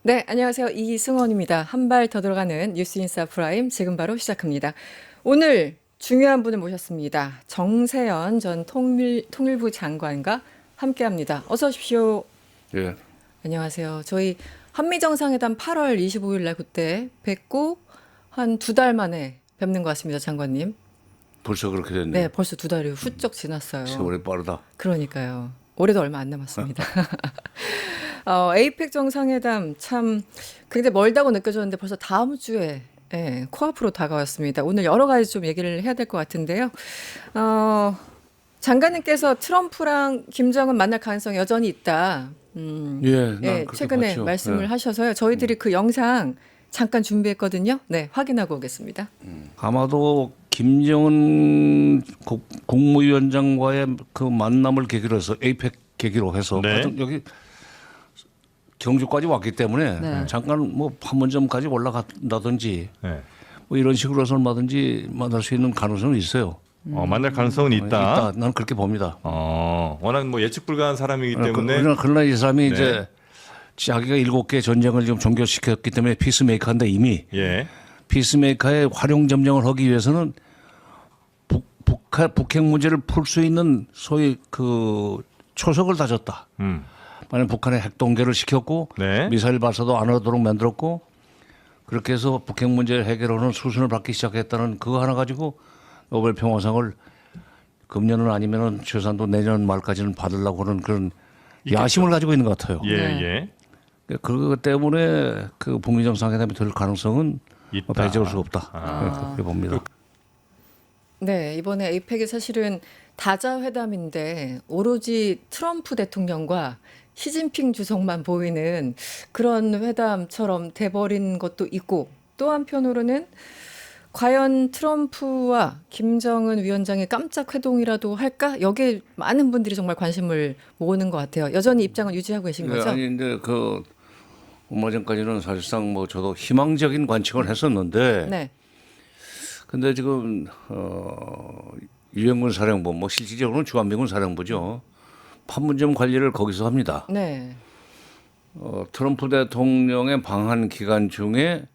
네, 안녕하세요. 이승원입니다. 한 발 더 들어가는 뉴스인사 프라임 지금 바로 시작합니다. 오늘 중요한 분을 모셨습니다. 정세현 전 통일부 장관과 함께합니다. 어서 오십시오. 예, 안녕하세요. 저희 한미정상회담 8월 25일 날 그때 뵙고 한 두 달 만에 뵙는 것 같습니다, 장관님. 벌써 그렇게 네, 됐네요. 벌써 두 달이 훌쩍 지났어요. 세월이 빠르다. 그러니까요. 올해도 얼마 안 남았습니다. 에이펙 정상회담 참 굉장히 멀다고 느껴졌는데 벌써 다음 주에 코앞으로 다가왔습니다. 오늘 여러 가지 좀 얘기를 해야 될 것 같은데요. 어, 장관님께서 트럼프랑 김정은 만날 가능성이 여전히 있다. 예, 난 그렇게 최근에 봤죠. 말씀을 예. 하셔서요. 저희들이 그 영상 잠깐 준비했거든요. 네, 확인하고 오겠습니다. 아마도 김정은 국무위원장과의 그 만남을 계기로 해서 에이펙 계기로 해서 네. 하여튼 여기 경주까지 왔기 때문에 네. 잠깐 뭐 판문점까지 올라간다든지 네. 뭐 이런 식으로 해서 얼마든지 만날 수 있는 가능성은 있어요. 만날 가능성은 있다. 난 그렇게 봅니다. 워낙 뭐 예측 불가한 사람이기 때문에. 그러나 이 사람이 네. 이제 자기가 7개 전쟁을 지금 종결시켰기 때문에 피스메이커인데 이미 예. 피스메이커의 활용 점령을 하기 위해서는 북핵 문제를 풀 수 있는 소위 그 초석을 다졌다. 만약 북한의 핵 동결을 시켰고 네. 미사일 발사도 안 하도록 만들었고 그렇게 해서 북핵 문제 해결하는 수순을 밟기 시작했다는 그거 하나 가지고 노벨 평화상을 금년은 아니면은 최소한도 내년 말까지는 받으려고 하는 그런 야심을 가지고 있는 것 같아요. 예, 네. 예. 그거 때문에 그 북미 정상회담이 될 가능성은 있다. 배제할 수가 없다. 그렇게 봅니다. 네, 이번에 에이펙이 사실은 다자회담인데 오로지 트럼프 대통령과 시진핑 주석만 보이는 그런 회담처럼 돼버린 것도 있고 또 한편으로는 과연 트럼프와 김정은 위원장의 깜짝 회동이라도 할까? 여기에 많은 분들이 정말 관심을 모으는 것 같아요. 여전히 입장을 유지하고 계신 거죠? 아니 근데 그 얼마 전까지는 사실상 뭐 저도 희망적인 관측을 했었는데 네, 근데 지금 유엔군 사령부 뭐 실질적으로는 주한미군 사령부죠. 판문점 관리를 거기서 합니다. 네, 트럼프 대통령의 방한 기간 중에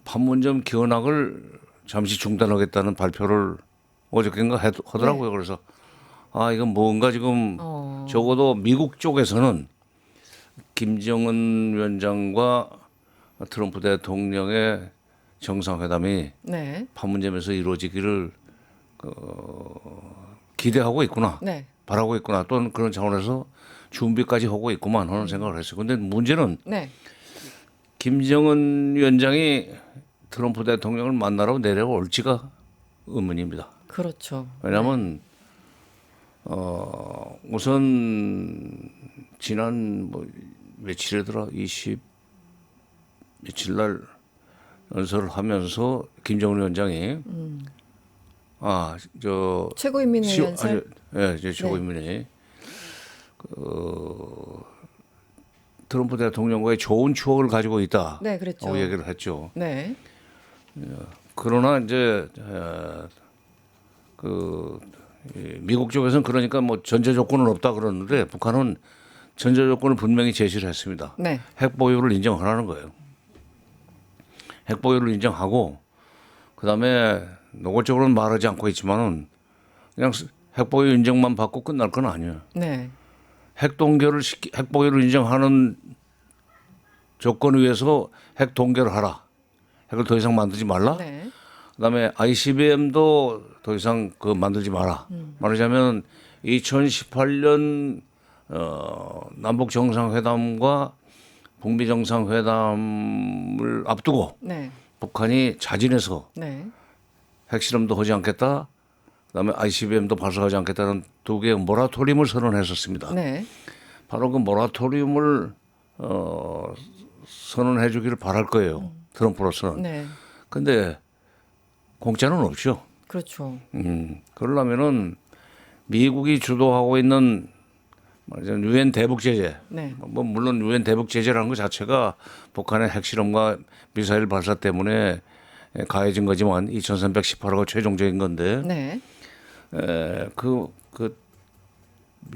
판문점 견학을 잠시 중단하겠다는 발표를 어저께인가 하더라고요. 그래서 이건 뭔가 지금 적어도 미국 쪽에서는 김정은 위원장과 트럼프 대통령의 정상회담이 네, 판문점에서 이루어지기를 기대하고 있구나, 네, 바라고 있구나, 또는 그런 차원에서 준비까지 하고 있구만 하는 생각을 했어요. 근데 문제는 네, 김정은 위원장이 트럼프 대통령을 만나러 내려올지가 의문입니다. 그렇죠. 왜냐하면 우선 지난 뭐 며칠이더라 20 며칠 날 연설을 하면서 김정은 위원장이 저 최고인민회 연설. 예, 이제 최고인민회 트럼프 대통령과의 좋은 추억을 가지고 있다. 네, 그랬죠. 얘기를 했죠. 네, 그러나 이제 미국 쪽에서는 그러니까 뭐 전제 조건은 없다 그러는데 북한은 전제 조건을 분명히 제시를 했습니다. 네, 핵 보유를 인정하라는 거예요. 핵 보유를 인정하고 그다음에 노골적으로는 말하지 않고 있지만은 그냥 핵 보유 인정만 받고 끝날 건 아니에요. 네, 핵 보유를 인정하는 조건을 위해서 핵 동결을 하라. 핵을 더 이상 만들지 말라. 네, 그다음에 ICBM도 더 이상 만들지 마라. 말하자면 2018년 남북 정상회담과 북미 정상회담을 앞두고 네, 북한이 자진해서 네, 핵실험도 하지 않겠다. 그다음에 ICBM도 발사하지 않겠다는 두 개의 모라토리움을 선언했었습니다. 네, 바로 그 모라토리움을 선언해 주기를 바랄 거예요. 트럼프로서는. 네, 근데 공짜는 없죠. 그렇죠. 그러려면은 미국이 주도하고 있는 유엔 대북 제재, 네, 뭐 물론 유엔 대북 제재라는 것 자체가 북한의 핵실험과 미사일 발사 때문에 가해진 거지만 2,318호가 최종적인 건데 네, 그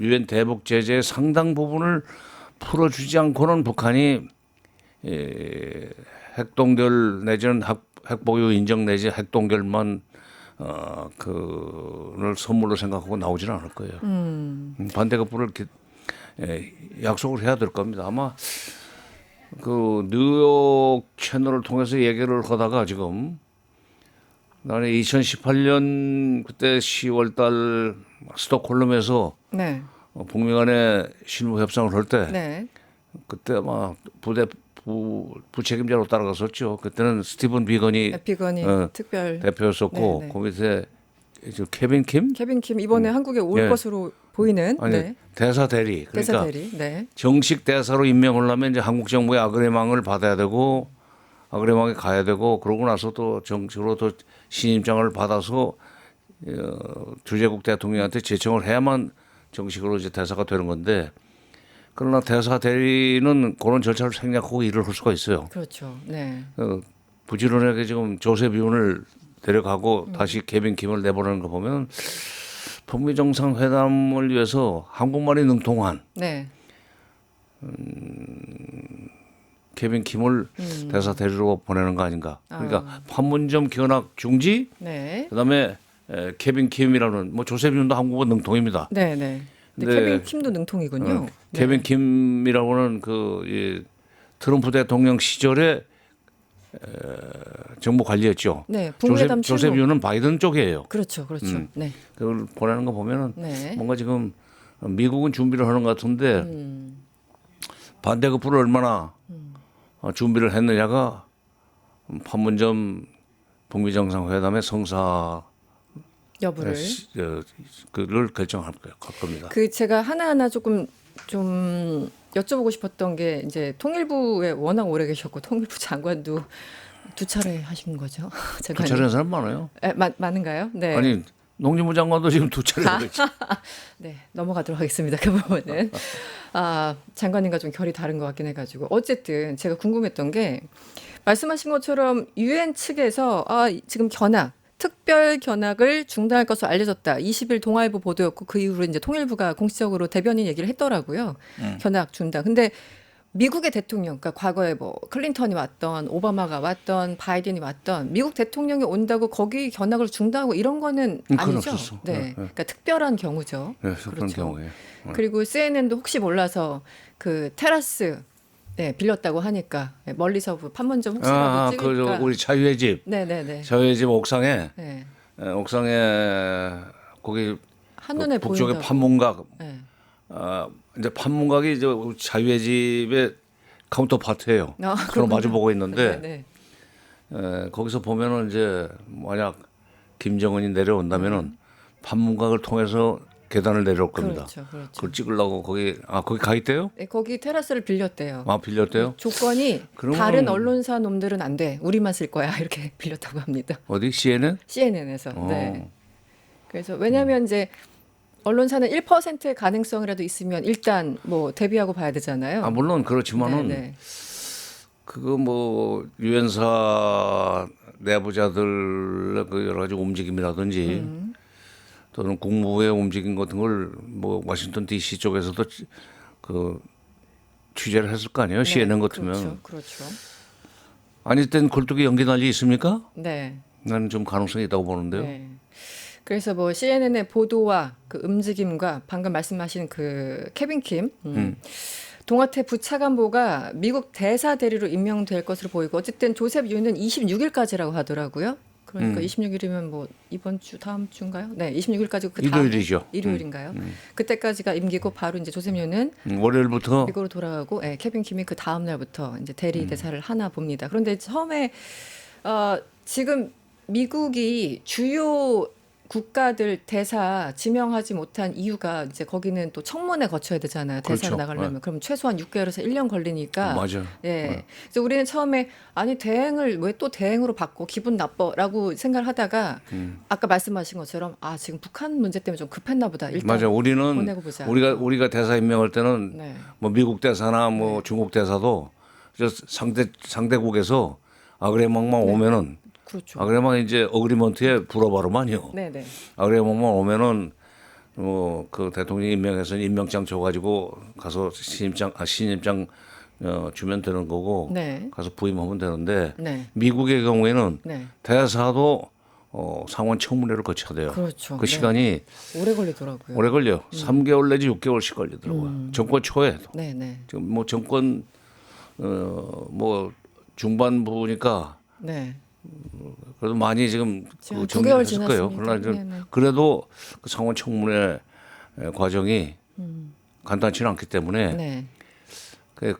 유엔 대북 제재의 상당 부분을 풀어주지 않고는 북한이 핵동결 내지는 핵보유 인정 내지 핵동결만 그를 선물로 생각하고 나오지는 않을 거예요. 반대급부를 약속을 해야 될 겁니다. 아마 그 뉴욕 채널을 통해서 얘기를 하다가 지금 나는 2018년 그때 10월달 스톡홀름에서 네. 북미 간의 실무 협상을 할 때 네. 그때 아마 부책임자로 따라갔었죠. 그때는 스티븐 비건이 비건이 특별 대표였었고 네, 네. 그 밑에 케빈 킴 케빈 킴 이번에 한국에 올 예. 것으로 보이는 아니 네. 대사 대리 대사 그러니까 대리. 네. 정식 대사로 임명하려면 이제 한국 정부의 아그레망을 받아야 되고 아그레망에 가야 되고 그러고 나서 또 정식으로 또 신임장을 받아서 주재국 대통령한테 제청을 해야만 정식으로 이제 대사가 되는 건데 그러나 대사 대리는 그런 절차를 생략하고 일을 할 수가 있어요. 그렇죠. 네. 부지런하게 지금 조셉 윤을 데려가고 다시 케빈 킴을 내보내는 거 보면 북미 정상회담을 위해서 한국말이 능통한 네. 케빈 킴을 대사 대리로 보내는 거 아닌가. 그러니까 판문점 견학 중지, 네. 그다음에 케빈 킴이라는 뭐 조셉 윤도 한국어 능통입니다. 네, 네. 근데 네. 케빈 킴도 능통이군요. 케빈 킴이라고는 그 트럼프 대통령 시절에 정부 관리였죠. 네, 북미회담 조셉 실무. 윤은 바이든 쪽이에요. 그렇죠, 그렇죠. 네. 그걸 보내는 거 보면은 네. 뭔가 지금 미국은 준비를 하는 것 같은데 반대급부를 얼마나 준비를 했느냐가 판문점 북미 정상회담의 성사 여부를. 그를 결정할 겁니다. 그 제가 하나하나 조금 좀 여쭤보고 싶었던 게 이제 통일부에 워낙 오래 계셨고 통일부 장관도 두 차례 하신 거죠. 두 차례 하는 사람 많아요. 많은가요? 네. 아니 농림부 장관도 지금 두 차례 하고 있죠. 네, 넘어가도록 하겠습니다. 그 부분은 장관님과 좀 결이 다른 것 같긴 해가지고 어쨌든 제가 궁금했던 게 말씀하신 것처럼 유엔 측에서 지금 특별 견학을 중단할 것으로 알려졌다. 20일 동아일보 보도였고 그 이후로 이제 통일부가 공식적으로 대변인 얘기를 했더라고요. 견학 중단. 근데 미국의 대통령, 그러니까 과거에 뭐 클린턴이 왔던 오바마가 왔던 바이든이 왔던 미국 대통령이 온다고 거기 견학을 중단하고 이런 거는 그건 아니죠. 없었어. 네, 네. 그러니까 특별한 경우죠. 네, 그런 그렇죠. 경우에. 그리고 CNN도 혹시 몰라서 그 테라스 빌렸다고 하니까 멀리서 판문점 혹시라도 찍을까. 우리 자유의 집. 네네네. 자유의 집 옥상에 네. 거기 한눈에 북쪽에 보인다고. 판문각. 네. 이제 판문각이 이제 자유의 집의 카운터파트예요. 서로 그렇군요. 마주보고 있는데 네. 거기서 보면은 이제 만약 김정은이 내려온다면은 판문각을 통해서 계단을 내려올 겁니다. 그렇죠, 그렇죠. 그걸 찍으려고 거기 가 있대요? 네, 거기 테라스를 빌렸대요. 빌렸대요? 조건이 그러면- 다른 언론사 놈들은 안 돼. 우리만 쓸 거야. 이렇게 빌렸다고 합니다. 어디 CNN? CNN에서. 네. 그래서 왜냐하면 이제 언론사는 1%의 가능성이라도 있으면 일단 뭐 대비하고 봐야 되잖아요. 물론 그렇지만은 네. 그거 뭐 유엔사 내부자들 그 여러 가지 움직임이라든지 또는 국무부의 움직임 같은 걸 뭐 워싱턴 D.C. 쪽에서도 그 취재를 했을 거 아니에요. CNN 같으면. 그렇죠. 그렇죠. 아닐 땐 굴뚝에 연기 날 일 있습니까? 네. 나는 좀 가능성이 있다고 보는데요. 네. 그래서 뭐 CNN의 보도와 그 움직임과 방금 말씀하신 그 케빈 킴 동아태 부차관보가 미국 대사 대리로 임명될 것으로 보이고 어쨌든 조셉 윤은 26일까지라고 하더라고요. 그러니까 26일이면 뭐 이번 주 다음 주인가요? 네, 26일까지 그 다음 일요일이죠. 일요일인가요? 그때까지가 임기고 바로 이제 조셉 윤은 월요일부터 미국으로 돌아가고 케빈 킴이 그 다음 날부터 이제 대리 대사를 하나 봅니다. 그런데 처음에 지금 미국이 주요 국가들 대사 지명하지 못한 이유가 이제 거기는 또 청문회 거쳐야 되잖아요. 대사로 그렇죠. 나가려면. 그럼 최소한 6개월에서 1년 걸리니까. 맞아. 예. 그래서 우리는 처음에 아니 대행을 왜 또 대행으로 바꿔 기분 나빠라고 생각을 하다가 아까 말씀하신 것처럼 지금 북한 문제 때문에 좀 급했나 보다. 일단 맞아. 우리는 보내고 보자. 우리가 대사 임명할 때는 네. 뭐 미국 대사나 뭐 중국 대사도 저 상대국에서 아그레망만 오면은 그렇죠. 아그레망 이제 어그리먼트에 불어바로만요. 네네. 아그레망만 오면은 그 대통령이 임명해서 임명장 줘가지고 가서 신임장 주면 되는 거고 네. 가서 부임하면 되는데 네. 미국의 경우에는 네. 대사도 상원 청문회를 거쳐야 돼요. 그렇죠. 그 네. 시간이 오래 걸리더라고요. 오래 걸려. 3개월 내지 6개월씩 걸리더라고요. 정권 초에. 네, 네. 지금 뭐 정권 뭐 중반부니까 네. 그래도 많이 지금 지금 그 9개월 정리했을 거예요. 지났습니다. 그러나 좀 네네. 그래도 그 상원 청문회 과정이 간단치는 않기 때문에 네.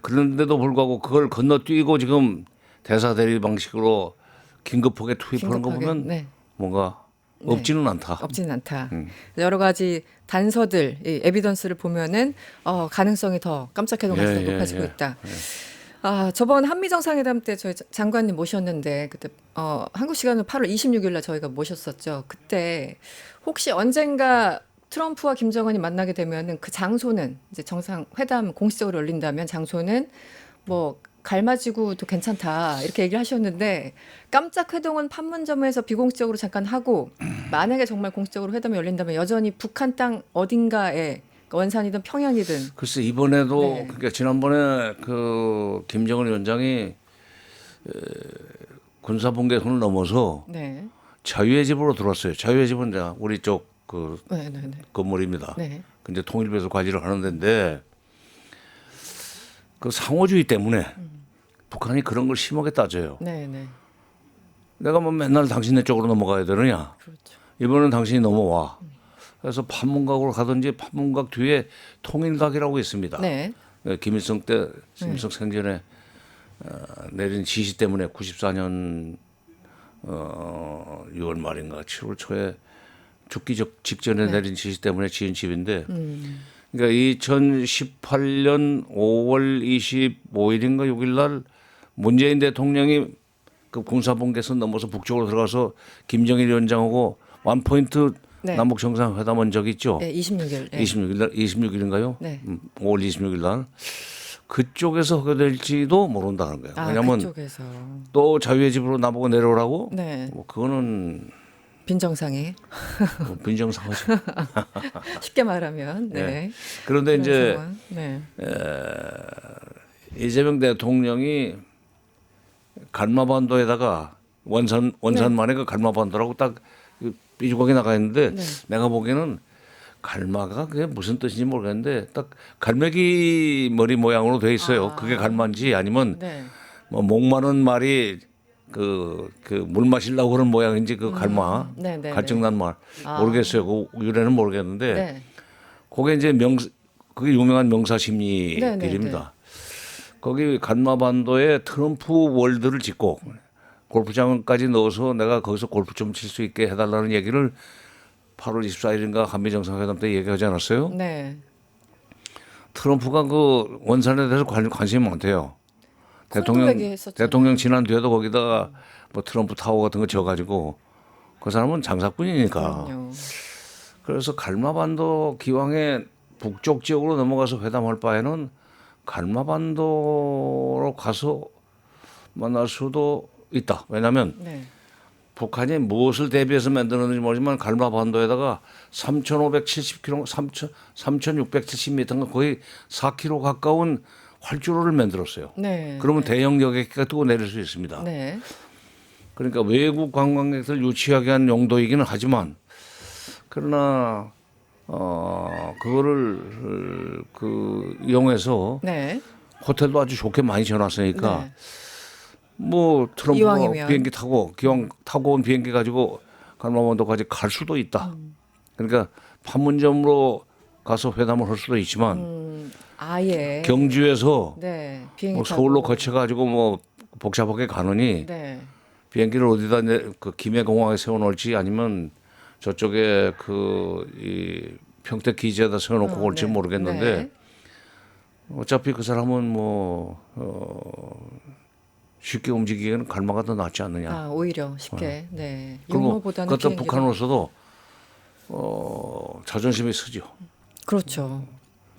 그런데도 불구하고 그걸 건너뛰고 지금 대사 대리 방식으로 긴급하게 투입하는 거 긴급하게, 보면 네. 뭔가 네. 없지는 않다. 없지는 않다. 여러 가지 단서들, 이 에비던스를 보면은 가능성이 더 깜짝 해동 가능성이 예, 높아지고 예. 있다. 아, 저번 한미 정상회담 때 저희 장관님 모셨는데 그때 한국 시간으로 8월 26일 날 저희가 모셨었죠. 그때 혹시 언젠가 트럼프와 김정은이 만나게 되면은 그 장소는 이제 정상회담 공식적으로 열린다면 장소는 뭐 갈마지구도 괜찮다 이렇게 얘기를 하셨는데 깜짝 회동은 판문점에서 비공식적으로 잠깐 하고 만약에 정말 공식적으로 회담이 열린다면 여전히 북한 땅 어딘가에 원산이든 평양이든 글쎄 이번에도 네. 그러니까 지난번에 그 김정은 위원장이 군사분계 선을 넘어서 네. 자유의 집으로 들어왔어요. 자유의 집은 이제 우리 쪽 그 네, 네, 네. 건물입니다. 네. 근데 통일부에서 관리를 하는 데인데 그 상호주의 때문에 북한이 그런 걸 심하게 따져요. 네, 네. 내가 뭐 맨날 당신네 쪽으로 넘어가야 되느냐. 그렇죠. 이번엔 당신이 넘어와. 그래서 판문각으로 가든지 판문각 뒤에 통일각이라고 있습니다. 네. 김일성 때 김일성 생전에 내린 지시 때문에 94년 6월 말인가 7월 초에 죽기 직전에 내린 지시 때문에 지은 집인데 그러니까 2018년 5월 25일인가 6일 날 문재인 대통령이 그 군사분계선 넘어서 북쪽으로 들어가서 김정일 위원장하고 원포인트 네. 남북 정상회담 한 적이 있죠. 네, 26일. 네. 26일 날 26일인가요? 네. 5월 26일 날 그쪽에서 하게 될지도 모른다는 거예요. 아, 왜냐하면 그쪽에서. 또 자유의 집으로 나보고 내려오라고? 네. 뭐 그거는 빈정상에 뭐 빈정상하지. 쉽게 말하면. 네. 네. 그런데 그런 이제 상황. 네. 이재명 대통령이 갈마반도에다가 원산만에 그 갈마반도라고 딱 삐죽하게 나가 있는데 네. 내가 보기에는 갈마가 그게 무슨 뜻인지 모르겠는데 딱 갈매기 머리 모양으로 돼 있어요. 그게 갈마인지 아니면 네. 뭐 목마른 말이 그 물 마시려고 그런 모양인지 그 갈마 네, 네, 갈증난 말 모르겠어요. 그 유래는 모르겠는데 네. 그게 이제 그게 유명한 명사 네, 심리들입니다. 거기 간마반도에 트럼프 월드를 짓고 골프장까지 넣어서 내가 거기서 골프 좀 칠 수 있게 해달라는 얘기를 8월 24일인가 한미 정상회담 때 얘기하지 않았어요? 네. 트럼프가 그 원산에 대해서 관심이 많대요. 콩도 얘기했었잖아요. 대통령 지난 뒤에도 거기다가 뭐 트럼프 타워 같은 거 지어가지고 그 사람은 장사꾼이니까. 그럼요. 그래서 갈마반도 기왕에 북쪽 지역으로 넘어가서 회담할 바에는 갈마반도로 가서 만날 수도 있다. 왜냐하면 네. 북한이 무엇을 대비해서 만드는지 모르지만 갈마반도에다가 3,570km, 3,670m인가 거의 4km 가까운 활주로를 만들었어요. 네. 그러면 대형 여객기가 뜨고 내릴 수 있습니다. 네. 그러니까 외국 관광객들 유치하게 한 용도이기는 하지만 그러나 그거를 이용해서 네. 호텔도 아주 좋게 많이 지어놨으니까 네. 뭐 트럼프가 이왕이면. 비행기 타고 기왕 타고 온 비행기 가지고 갈마반도까지 갈 수도 있다. 그러니까 판문점으로 가서 회담을 할 수도 있지만 아예. 경주에서 네. 비행기 뭐 타고. 서울로 거쳐가지고 뭐 복잡하게 가느니 네. 비행기를 어디다 그 김해공항에 세워놓을지 아니면 저쪽에 이 평택 기지에다 세워놓고 올지 네. 모르겠는데 네. 어차피 그 사람은 뭐 쉽게 움직이기에는 갈마가 더 낫지 않느냐. 아, 오히려 쉽게. 네. 그리고 용모보다는 그것도 비행기로. 북한으로서도 자존심이 쓰죠. 그렇죠.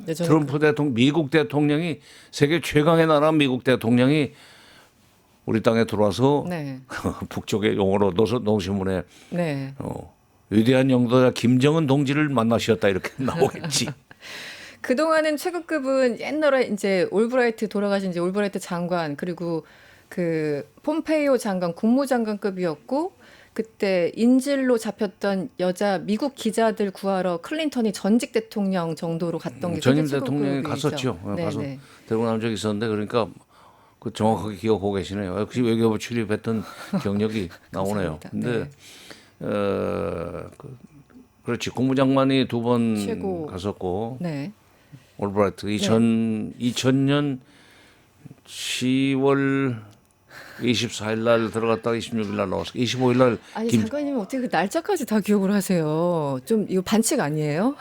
예전에 트럼프 대통령, 미국 대통령이 세계 최강의 나라 미국 대통령이 우리 땅에 들어와서 네. 북쪽의 용어로 노신문에 네. 위대한 영도자 김정은 동지를 만나셨다 이렇게 나오겠지. 그동안은 최고급은 옛날에 이제 올브라이트 돌아가신 이제 올브라이트 장관 그리고 그 폼페이오 장관 국무장관급이었고 그때 인질로 잡혔던 여자 미국 기자들 구하러 클린턴이 전직 대통령 정도로 갔던 게 전임 그게 대통령이 최고급이죠. 갔었죠. 네, 가서 네. 데리고 난 적이 있었는데 그러니까 그 정확하게 기억하고 계시네요. 역시 외교부 출입했던 경력이 나오네요. 감사합니다. 근데 그렇지 국무장관이 두 번 최고. 갔었고 네. 올브라이트 2000년 10월 24일 날 들어갔다가 26일 날 나왔어. 25일 날 아니 장관님 어떻게 그 날짜까지 다 기억을 하세요? 좀 이거 반칙 아니에요?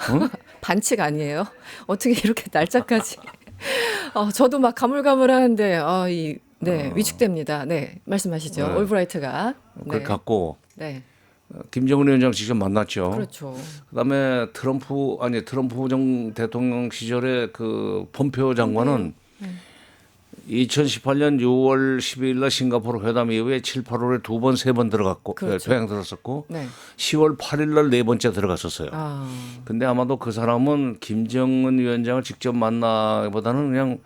반칙 아니에요? 어떻게 이렇게 날짜까지? 저도 막 가물가물하는데 네 위축됩니다. 네 말씀하시죠. 네. 올브라이트가 그렇게 갔고 네 김정은 위원장 직접 만났죠. 그렇죠. 그다음에 트럼프 대통령 시절에 그 폼페오 장관은 2018년 6월 12일 날 싱가포르 회담 이후에 7, 8월에 두 번, 세 번 들어갔고 그렇죠. 퇴양 들었었고 네. 10월 8일 날 네 번째 들어갔었어요. 근데 아마도 그 사람은 김정은 위원장을 직접 만나기보다는 그냥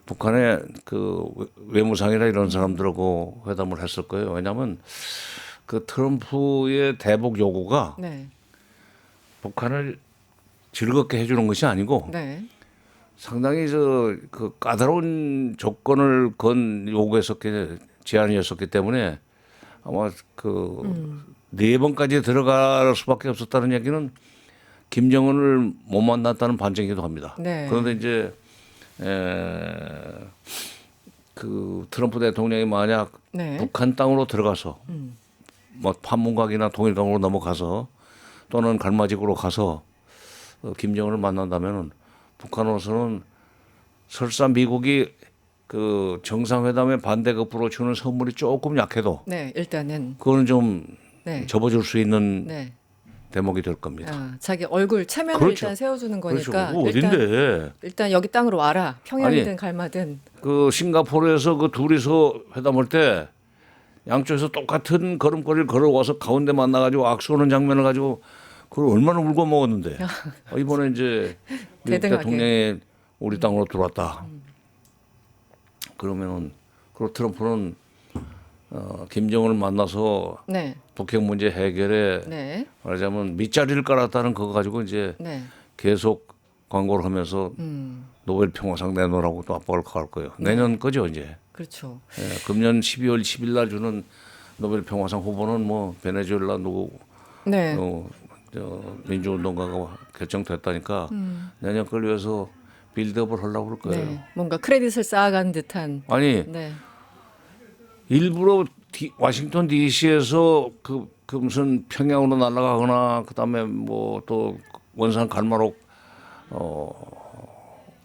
북한의 그 외무상이나 이런 사람들하고 회담을 했을 거예요. 왜냐하면 그 트럼프의 대북 요구가 네. 북한을 즐겁게 해주는 것이 아니고 네. 상당히 그 까다로운 조건을 건 요구했었기 제안이었었기 때문에 아마 그 네 번까지 들어갈 수밖에 없었다는 얘기는 김정은을 못 만났다는 반증이기도 합니다. 네. 그런데 이제 그 트럼프 대통령이 만약 네. 북한 땅으로 들어가서 뭐 판문각이나 동해강으로 넘어가서 또는 갈마직으로 가서 김정은을 만난다면은 북한으로서는 설사 미국이 그 정상회담에 반대급부로 주는 선물이 조금 약해도 네. 일단은 그거는 좀 네. 접어줄 수 있는 네. 대목이 될 겁니다. 자기 얼굴 체면을 그렇죠. 일단 세워주는 그렇죠. 거니까 그거 어딘데? 일단 여기 땅으로 와라. 평양이든 아니, 갈마든. 그 싱가포르에서 그 둘이서 회담할 때 양쪽에서 똑같은 걸음걸이를 걸어와서 가운데 만나가지고 악수하는 장면을 가지고 그걸 얼마나 울고 먹었는데 이번에 이제 미국 대등하게. 대통령이 우리 땅으로 들어왔다. 그러면은 그 트럼프는 김정은을 만나서 네. 북핵 문제 해결에 네. 말하자면 밑자리를 깔았다는 그거 가지고 이제 네. 계속 광고를 하면서 노벨 평화상 내놓으라고 또 압박을 가할 거예요. 내년 거죠 이제. 그렇죠. 예, 금년 12월 10일 날 주는 노벨 평화상 후보는 뭐 베네수엘라 누구 네. 민주운동가가 결정됐다니까 내년 걸 위해서 빌드업을 하려고 그럴 거예요. 네. 뭔가 크레딧을 쌓아가는 듯한. 아니 네. 일부러 와싱턴 D.C.에서 그 무슨 평양으로 날아가거나 그다음에 뭐 또 원산 갈마로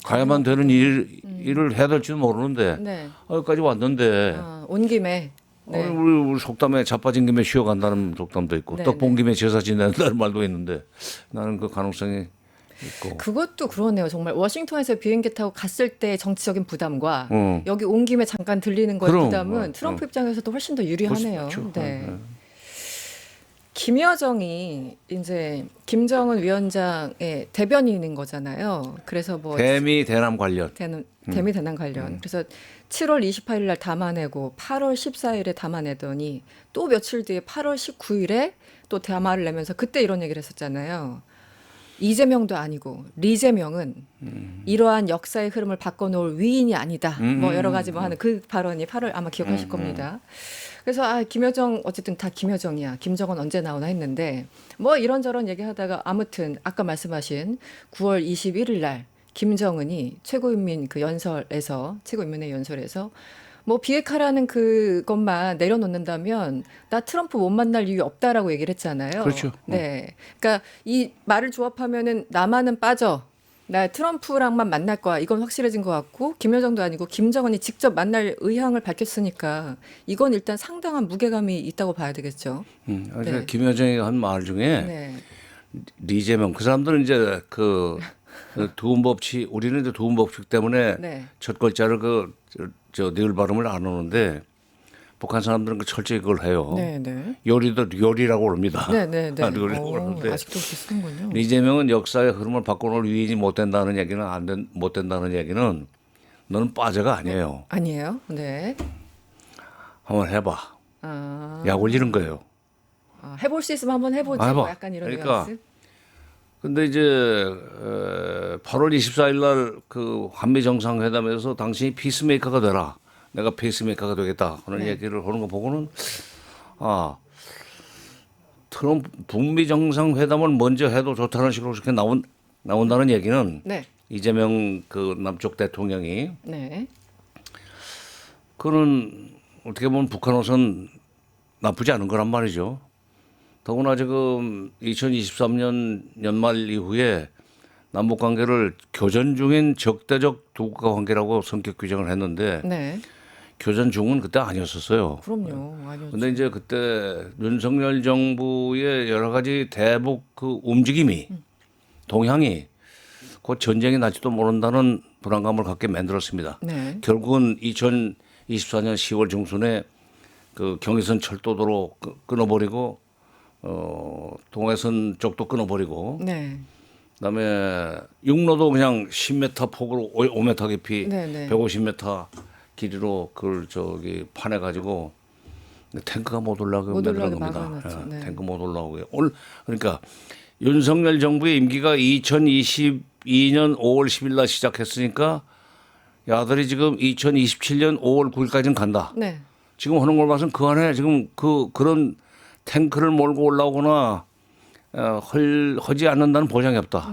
가야만 되는 일을 해야 될지도 모르는데 네. 여기까지 왔는데 온 김에. 네. 우리 속담에 자빠진 김에 쉬어간다는 속담도 있고 네, 떡 본 김에 제사 지낸다는 말도 있는데 나는 그 가능성이 있고 그것도 그러네요. 정말 워싱턴에서 비행기 타고 갔을 때 정치적인 부담과 어. 여기 온 김에 잠깐 들리는 거의 그럼, 부담은 트럼프 입장에서도 훨씬 더 유리하네요. 그렇죠. 네. 김여정이 이제 김정은 위원장의 대변인인 거잖아요. 그래서 뭐 대미 대남 관련 대미 대남 관련. 그래서 7월 28일 날 담아내고 8월 14일에 담아내더니 또 며칠 뒤에 8월 19일에 또 담화를 내면서 그때 이런 얘기를 했었잖아요. 이재명도 아니고 리재명은 이러한 역사의 흐름을 바꿔놓을 위인이 아니다. 뭐 여러 가지 뭐 하는 그 발언이 8월 아마 기억하실 겁니다. 그래서 김여정 어쨌든 다 김여정이야. 김정은 언제 나오나 했는데 뭐 이런저런 얘기하다가 아무튼 아까 말씀하신 9월 21일 날 김정은이 최고인민 그 연설에서 최고인민회 연설에서 뭐 비핵화라는 그것만 내려놓는다면 나 트럼프 못 만날 이유 없다라고 얘기를 했잖아요. 그렇죠. 네. 그러니까 이 말을 조합하면은 나만은 빠져. 나 트럼프랑만 만날 거야. 이건 확실해진 것 같고 김여정도 아니고 김정은이 직접 만날 의향을 밝혔으니까 이건 일단 상당한 무게감이 있다고 봐야 되겠죠. 그러니까 김여정이 한 말 중에 네. 리재명 그 사람들은 이제 그 두음법칙 우리는 이제 두음법칙 때문에 네. 첫 글자를 늘 발음을 안 하는데 북한 사람들은 그 철저히 그걸 해요. 네, 네. 요리도 요리라고 그럽니다. 네, 네, 네. 요리라고 그러는데 아직도 그렇게 쓰는군요. 이재명은 역사의 흐름을 바꿔놓을 위인이 못 된다는 얘기는 못 된다는 얘기는 너는 빠져가 아니에요. 아니에요? 네. 한번 해봐. 아, 약 올리는 거예요. 해볼 수 있으면 한번 해보지. 해봐. 뭐 약간 이런 그러니까 뉘앙스. 근데 이제 8월 24일 날 그 한미 정상회담에서 당신이 피스메이커가 되라. 내가 페이스메이커가 되겠다. 그런 네. 얘기를 하는 거 보고는 트럼프 북미 정상회담을 먼저 해도 좋다는 식으로 그렇게 나온다는 얘기는 네, 이재명 그 남쪽 대통령이 네, 그는 어떻게 보면 북한으로선 나쁘지 않은 거란 말이죠. 더구나 지금 2023년 연말 이후에 남북 관계를 교전 중인 적대적 두 국가 관계라고 성격 규정을 했는데 네. 교전 중은 그때 아니었었어요. 그럼요. 아니요. 근데 이제 그때 윤석열 정부의 여러 가지 대북 그 움직임이 동향이 곧 전쟁이 날지도 모른다는 불안감을 갖게 만들었습니다. 네, 결국은 2024년 10월 중순에 그 경의선 철도도로 끊어버리고 동해선 쪽도 끊어버리고 네, 그다음에 육로도 그냥 10m 폭으로 5m 깊이 네, 네. 150m 길이로 그걸 저기 파내 가지고 탱크가 못 올라가게 못 만드는 올라가게 겁니다. 막아놨죠. 네. 탱크 못 올라오게. 그러니까 윤석열 정부의 임기가 2022년 5월 10일 날 시작했으니까 야들이 지금 2027년 5월 9일까지는 간다. 네. 지금 하는 걸 봐서는 그 안에 지금 그런 탱크를 몰고 올라오거나 하지 않는다는 보장이 없다.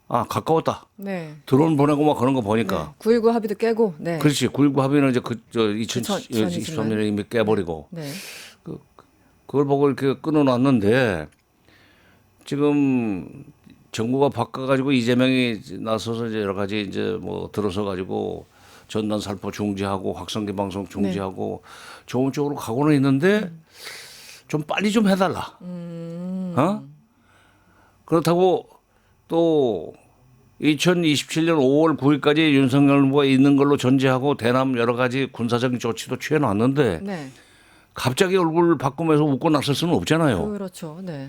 가까웠다. 네. 드론 보내고 막 그런 거 보니까. 9.19 합의도 깨고. 네. 그렇지. 9.19 합의는 이제 2023 2023년에 이미 깨버리고. 네. 그걸 보고 이렇게 끊어놨는데 지금 정부가 바꿔가지고 이재명이 나서서 이제 여러 가지 이제 뭐 들어서 가지고 전단 살포 중지하고 확성기 방송 중지하고 좋은 쪽으로 가고는 있는데 좀 빨리 좀 해달라. 그렇다고 또 2027년 5월 9일까지 윤석열 정부가 있는 걸로 전제하고 대남 여러 가지 군사적인 조치도 취해놨는데 네. 갑자기 얼굴 바꾸면서 웃고 나설 수는 없잖아요. 그렇죠. 네.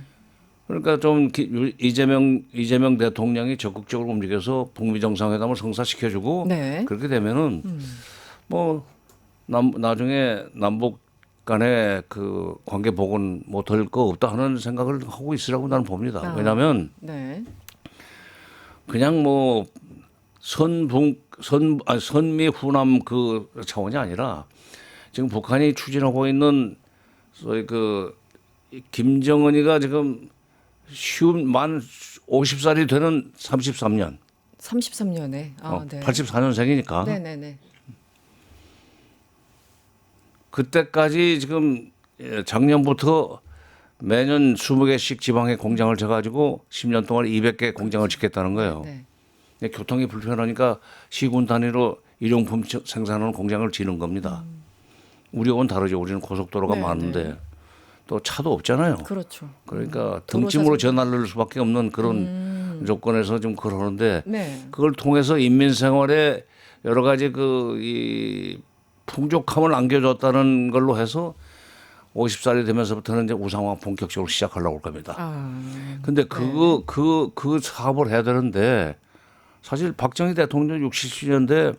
그러니까 좀 이재명 대통령이 적극적으로 움직여서 북미 정상회담을 성사시켜주고 네. 그렇게 되면은 뭐 나중에 남북 간의 그 관계 복원 못할 거 없다 하는 생각을 하고 있으라고 나는 봅니다. 왜냐하면 네. 그냥 뭐 선미 후남 그 차원이 아니라 지금 북한이 추진하고 있는 소위 그 김정은이가 지금 만 50살이 되는 33년. 33년에. 네. 84년생이니까. 네, 네, 네. 그때까지 지금 작년부터 매년 20개씩 지방에 공장을 져가지고 10년 동안 200개 공장을 짓겠다는 거예요. 네. 근데 교통이 불편하니까 시군 단위로 일용품 생산하는 공장을 지는 겁니다. 우리하고는 다르죠. 우리는 고속도로가 네, 많은데 네. 또 차도 없잖아요. 그렇죠. 그러니까 등짐으로 전화를 수밖에 없는 그런 조건에서 좀 그러는데 네. 그걸 통해서 인민 생활에 여러 가지 이 풍족함을 안겨줬다는 걸로 해서 50살이 되면서부터는 이제 우상화 본격적으로 시작하려고 할 겁니다. 근데 그 사업을 해야 되는데 사실 박정희 대통령 67년대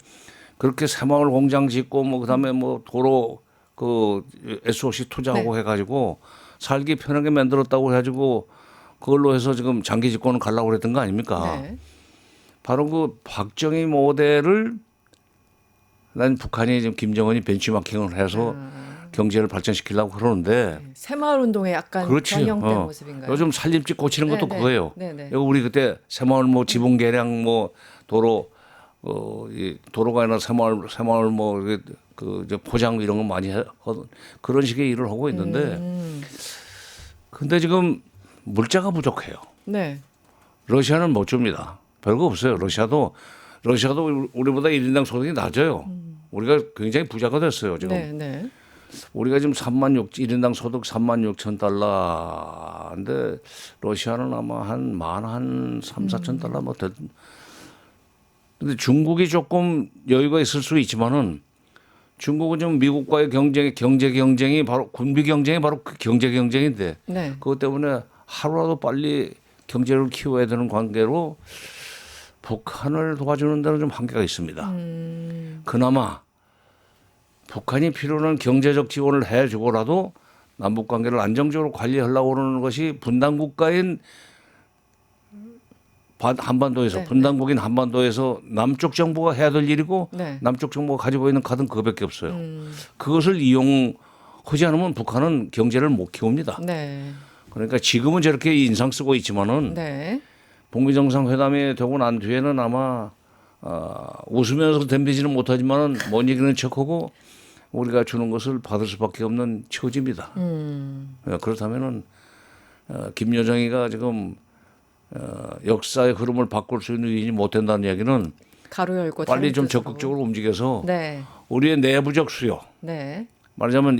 그렇게 새마을 공장 짓고 뭐 그다음에 뭐 도로 그 SOC 투자하고 해가지고 살기 편하게 만들었다고 해가지고 그걸로 해서 지금 장기 집권을 가려고 그랬던 거 아닙니까? 네. 바로 그 박정희 모델을 난 북한이 지금 김정은이 벤치마킹을 해서 경제를 발전시키려고 그러는데 새마을 운동의 약간 그렇지. 변형된 모습인가요? 요즘 살림집 고치는 것도 네, 네. 그거예요. 네, 네. 여기 우리 그때 새마을 뭐 지붕 개량 뭐 도로 이 도로가 아니라 새마을 뭐 그 포장 이런 거 많이 하던 그런 식의 일을 하고 있는데 근데 지금 물자가 부족해요. 네. 러시아는 못 줍니다. 별거 없어요. 러시아도 우리보다 1인당 소득이 낮아요. 우리가 굉장히 부자가 됐어요. 지금. 네, 네. 우리가 지금 1인당 소득 36,000달러인데 러시아는 아마 한 3, 4천 달러 뭐 근데 중국이 조금 여유가 있을 수 있지만은 중국은 좀 미국과의 경제 경쟁이 바로 군비 경쟁이 바로 그 경제 경쟁인데 네. 그것 때문에 하루라도 빨리 경제를 키워야 되는 관계로 북한을 도와주는 데는 좀 한계가 있습니다. 그나마 북한이 필요한 경제적 지원을 해주고라도 남북 관계를 안정적으로 관리하려고 하는 것이 분단 국가인 한반도에서 네, 분단국인 한반도에서 남쪽 정부가 해야 될 일이고 네. 남쪽 정부가 가지고 있는 카드는 그것밖에 없어요. 그것을 이용하지 않으면 북한은 경제를 못 키웁니다. 네. 그러니까 지금은 저렇게 인상 쓰고 있지만은 네. 북미 정상회담이 되고 난 뒤에는 아마 웃으면서 덤비지는 못하지만은 못 이기는 척하고 우리가 주는 것을 받을 수밖에 없는 처지입니다. 그렇다면은 김여정이가 지금 역사의 흐름을 바꿀 수 있는 위인이 못 된다는 얘기는 가로 열고 빨리 다른 좀 뜻으로. 적극적으로 움직여서 네. 우리의 내부적 수요, 네. 말하자면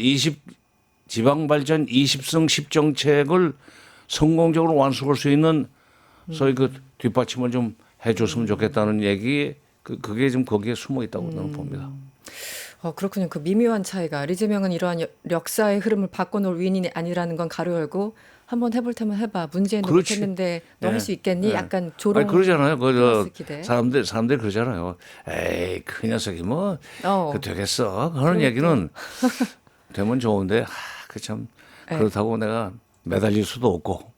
지방 발전 20성 10정책을 성공적으로 완수할 수 있는 소위 그 뒷받침을 좀 해줬으면 좋겠다는 얘기 그게 좀 거기에 숨어 있다고 저는 봅니다. 그렇군요. 그 미묘한 차이가 리즈명은 이러한 역사의 흐름을 바꿔놓을 위인이 아니라는 건 가로 열고 한번 해볼 테면 해봐. 문재인도 그렇지. 못했는데 너 네. 할 수 있겠니? 네. 약간 조롱. 아니, 그러잖아요. 플러스 기대. 사람들이 그러잖아요. 에이 그 녀석이 뭐 그 되겠어. 그런 그러니까. 얘기는 되면 좋은데 그 참 네. 그렇다고 내가 매달릴 수도 없고.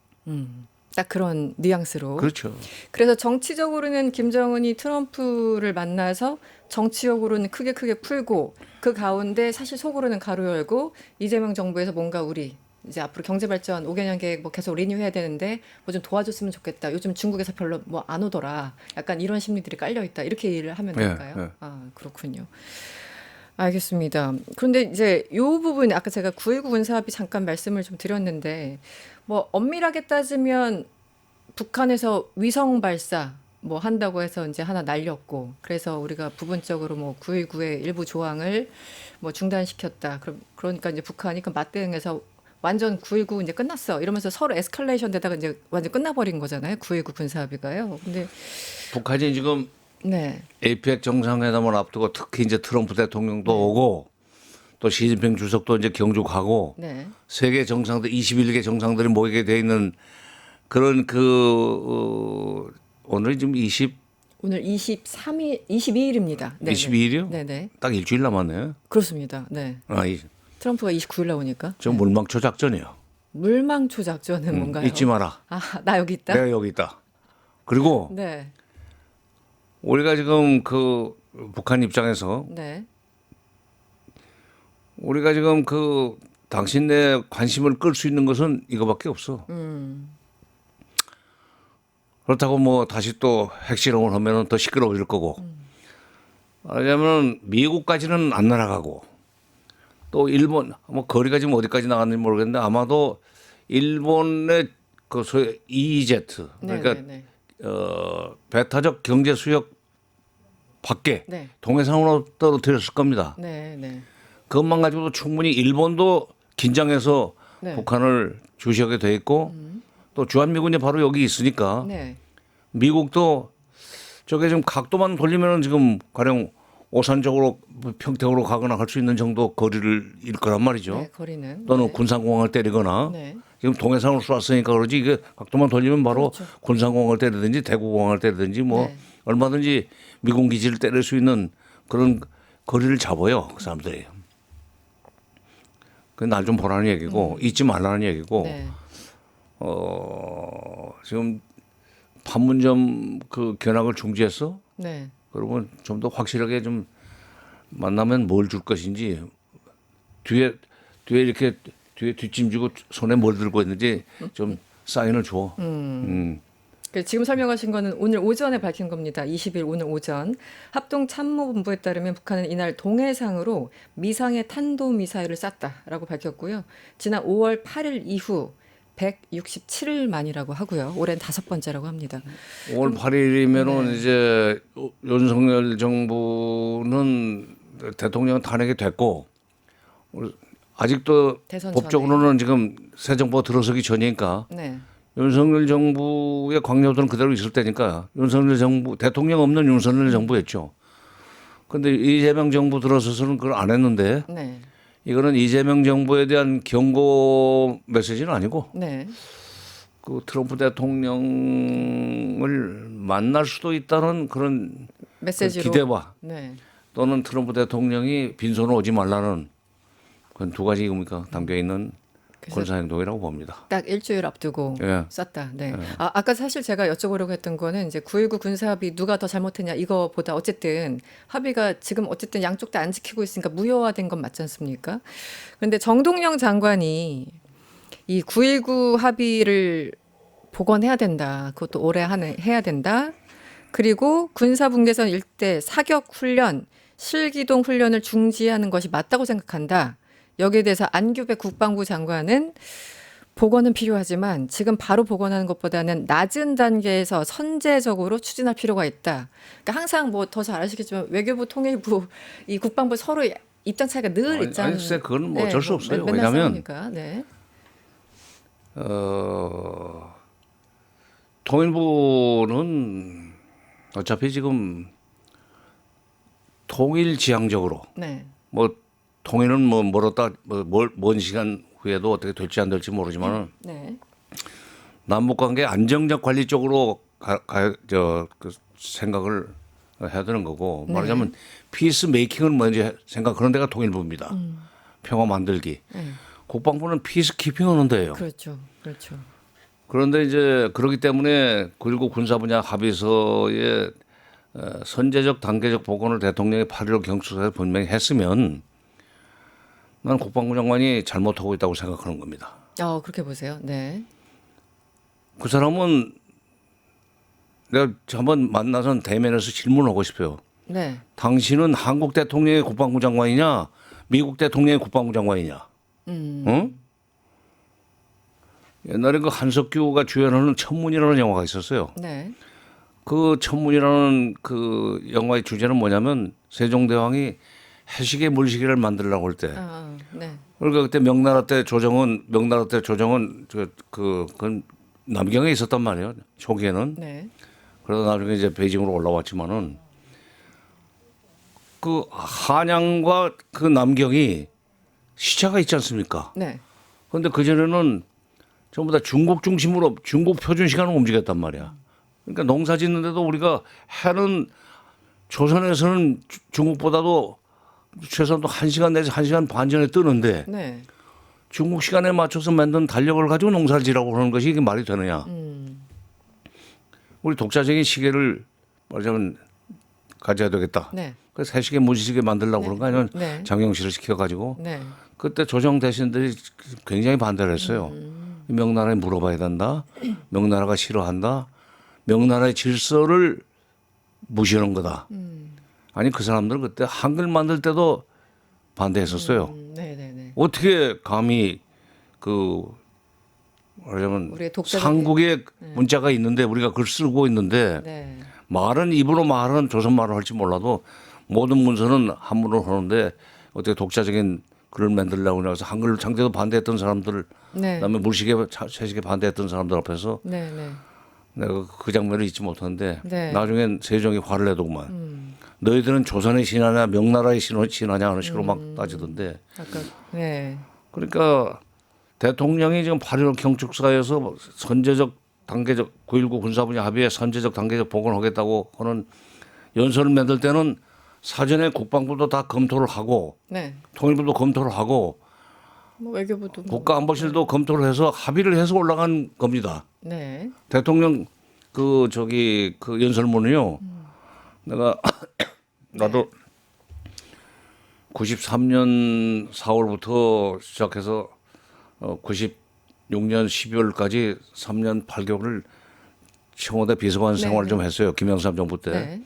딱 그런 뉘앙스로. 그렇죠. 그래서 정치적으로는 김정은이 트럼프를 만나서 정치적으로는 크게 풀고 그 가운데 사실 속으로는 가로 열고 이재명 정부에서 뭔가 우리 이제 앞으로 경제 발전 5개년 계획 뭐 계속 리뉴해야 되는데 뭐 좀 도와줬으면 좋겠다. 요즘 중국에서 별로 뭐 안 오더라. 약간 이런 심리들이 깔려 있다. 이렇게 일을 하면 될까요? 네. 아, 그렇군요. 알겠습니다. 그런데 이제 이 부분 아까 제가 9.19 군사합의 잠깐 말씀을 좀 드렸는데 뭐 엄밀하게 따지면 북한에서 위성 발사 뭐 한다고 해서 이제 하나 날렸고 그래서 우리가 부분적으로 뭐 9.19의 일부 조항을 뭐 중단시켰다. 그러니까 이제 북한이 그 맞대응해서 완전 9.19 이제 끝났어. 이러면서 서로 에스컬레이션 되다가 이제 완전 끝나버린 거잖아요. 9.19 군사합의가요. 근데 북한이 지금 네. APEC 정상회담을 앞두고 특히 이제 트럼프 대통령도 오고 또 시진핑 주석도 이제 경주 가고 네. 세계 정상들 21개 정상들이 모이게 돼 있는 그런 오늘 지금 오늘 22일입니다. 네. 22일이요? 네, 네. 딱 일주일 남았네요. 그렇습니다. 네. 트럼프가 29일 나오니까. 저 물망초 작전이요. 물망초 작전은 뭔가요? 잊지 마라. 아, 나 여기 있다. 내가 여기 있다. 그리고 네. 우리가 지금 그 북한 입장에서 네. 우리가 지금 그 당신네 관심을 끌 수 있는 것은 이거밖에 없어. 그렇다고 뭐 다시 또 핵실험을 하면은 더 시끄러워질 거고. 말하자면 미국까지는 안 날아가고 또 일본 뭐 거리가 지금 어디까지 나갔는지 모르겠는데 아마도 일본의 그 소위 EEZ 그러니까 네. 배타적 경제 수역 밖에 네. 동해상으로 떨어뜨렸을 겁니다. 네, 네. 그것만 가지고도 충분히 일본도 긴장해서 네. 북한을 주시하게 돼 있고 또 주한미군이 바로 여기 있으니까 네. 미국도 저게 좀 각도만 돌리면은 지금 가령 오산 쪽으로 평택으로 가거나 할 수 있는 정도 거리를 일 거란 말이죠. 네, 거리는. 또는 네. 군산공항을 때리거나 네. 지금 동해상으로 쐈으니까 그러지 이게 각도만 돌리면 바로 그렇죠. 군산공항을 때리든지 대구공항을 때리든지 뭐 네. 얼마든지 미군 기지를 때릴 수 있는 그런 거리를 잡아요. 그 사람들이. 그 날 좀 보라는 얘기고 잊지 말라는 얘기고 네. 지금 판문점 그 견학을 중지했어. 네. 그러면 좀 더 확실하게 좀 만나면 뭘 줄 것인지 뒤에 이렇게 뒤에 뒷짐지고 손에 뭘 들고 있는지 좀 사인을 줘. 지금 설명하신 거는 오늘 오전에 밝힌 겁니다. 20일 오늘 오전. 합동참모본부에 따르면 북한은 이날 동해상으로 미상의 탄도미사일을 쐈다라고 밝혔고요. 지난 5월 8일 이후 167일 만이라고 하고요. 올해는 5번째라고 합니다. 5월 8일이면은 네. 이제 윤석열 정부는 대통령 탄핵이 됐고 아직도 대선 법적으로는 지금 새 정부가 들어서기 전이니까 네. 윤석열 정부의 광료들은 그대로 있을 때니까 윤석열 정부 대통령 없는 윤석열 정부였죠. 근데 이재명 정부 들어서서는 그걸 안 했는데 네. 이거는 이재명 정부에 대한 경고 메시지는 아니고 네. 그 트럼프 대통령을 만날 수도 있다는 그런 그 메시지로. 기대와 네. 또는 트럼프 대통령이 빈손으로 오지 말라는 그런 두 가지 의미가 담겨 있는 그래서 군사 행동이라고 봅니다. 딱 일주일 앞두고 예. 썼다. 네. 아까 사실 제가 여쭤보려고 했던 거는 이제 9.19 군사합의 누가 더 잘못했냐 이거보다 어쨌든 합의가 지금 어쨌든 양쪽 다 안 지키고 있으니까 무효화된 건 맞지 않습니까? 그런데 정동영 장관이 이 9.19 합의를 복원해야 된다. 그것도 올해 해야 된다. 그리고 군사분계선 일대 사격 훈련, 실기동 훈련을 중지하는 것이 맞다고 생각한다. 여기에 대해서 안규백 국방부 장관은 복원은 필요하지만 지금 바로 복원하는 것보다는 낮은 단계에서 선제적으로 추진할 필요가 있다. 그러니까 항상 뭐 더 잘 아시겠지만 외교부, 통일부, 이 국방부 서로 입장 차이가 늘 있잖아요. 글쎄 그건 뭐 어쩔 수 없어요. 맨날 왜냐하면 싸우니까. 네. 통일부는 어차피 지금 통일지향적으로 네. 뭐 통일은 뭐 멀었다 먼 시간 후에도 어떻게 될지 안 될지 모르지만은 네. 남북 관계 안정적 관리 쪽으로 그 생각을 해야 되는 거고 네. 말하자면 피스 메이킹을 먼저 생각하는 데가 통일부입니다. 평화 만들기. 네. 국방부는 피스 키핑하는 데예요. 그렇죠. 그렇죠. 그런데 이제 그렇기 때문에 9.19 군사 분야 합의서의 선제적 단계적 복원을 대통령이 8.15 경축사에서 분명히 했으면 난 국방부 장관이 잘못하고 있다고 생각하는 겁니다. 그렇게 보세요. 네. 그 사람은 내가 한번 만나서 대면에서 질문하고 싶어요. 네. 당신은 한국 대통령의 국방부 장관이냐, 미국 대통령의 국방부 장관이냐? 응? 옛날에 그 한석규가 주연하는 천문이라는 영화가 있었어요. 네. 그 천문이라는 그 영화의 주제는 뭐냐면 세종대왕이 해시계 물시계를 만들려고 할 때. 네. 그러니까 그때 명나라 때 조정은 그건 남경에 있었단 말이에요. 초기에는. 네. 그러다 나중에 이제 베이징으로 올라왔지만은 그 한양과 그 남경이 시차가 있지 않습니까? 네. 그런데 그전에는 전부 다 중국 중심으로 중국 표준 시간을 움직였단 말이야. 그러니까 농사 짓는데도 우리가 해는 조선에서는 중국보다도 최소한 1시간 내지 1시간 반 전에 뜨는데 네. 중국 시간에 맞춰서 만든 달력을 가지고 농사를 지라고 하는 것이 이게 말이 되느냐. 우리 독자적인 시계를 말하자면 가져야 되겠다. 네. 그래서 해시계 무지시계 만들려고 그런 거 아니면 네. 장영실을 시켜가지고 네. 그때 조정 대신들이 굉장히 반대를 했어요. 명나라에 물어봐야 된다. 명나라가 싫어한다. 명나라의 질서를 무시하는 거다. 아니 그 사람들은 그때 한글 만들 때도 반대했었어요. 네네네. 어떻게 감히 그 말하자면 우리의 독자적인- 한국에 문자가 있는데 우리가 그걸 쓰고 있는데 네. 말은 입으로 말은 조선말을 할지 몰라도 모든 문서는 한문으로 하는데 어떻게 독자적인 글을 만들려고 해서 한글 창제도 반대했던 사람들 네. 그다음에 물시계 채식에 반대했던 사람들 앞에서 네. 네. 내가 그 장면을 잊지 못하는데 네. 나중엔 세종이 화를 내더구만. 너희들은 조선의 신하냐 명나라의 신하냐 하는 식으로 막 따지던데. 아까 네. 그러니까 대통령이 지금 8.15 경축사에서 선제적 단계적 9.19 군사분야 합의에 선제적 단계적 복원하겠다고 하는 연설을 만들 때는 사전에 국방부도 다 검토를 하고 네. 통일부도 검토를 하고 뭐 외교부도 뭐. 국가안보실도 검토를 해서 합의를 해서 올라간 겁니다. 네. 대통령 그 연설문은요. 내가 나도 93년 4월부터 시작해서 96년 12월까지 3년 8개월을 청와대 비서관 생활을 좀 했어요. 김영삼 정부 때. 네.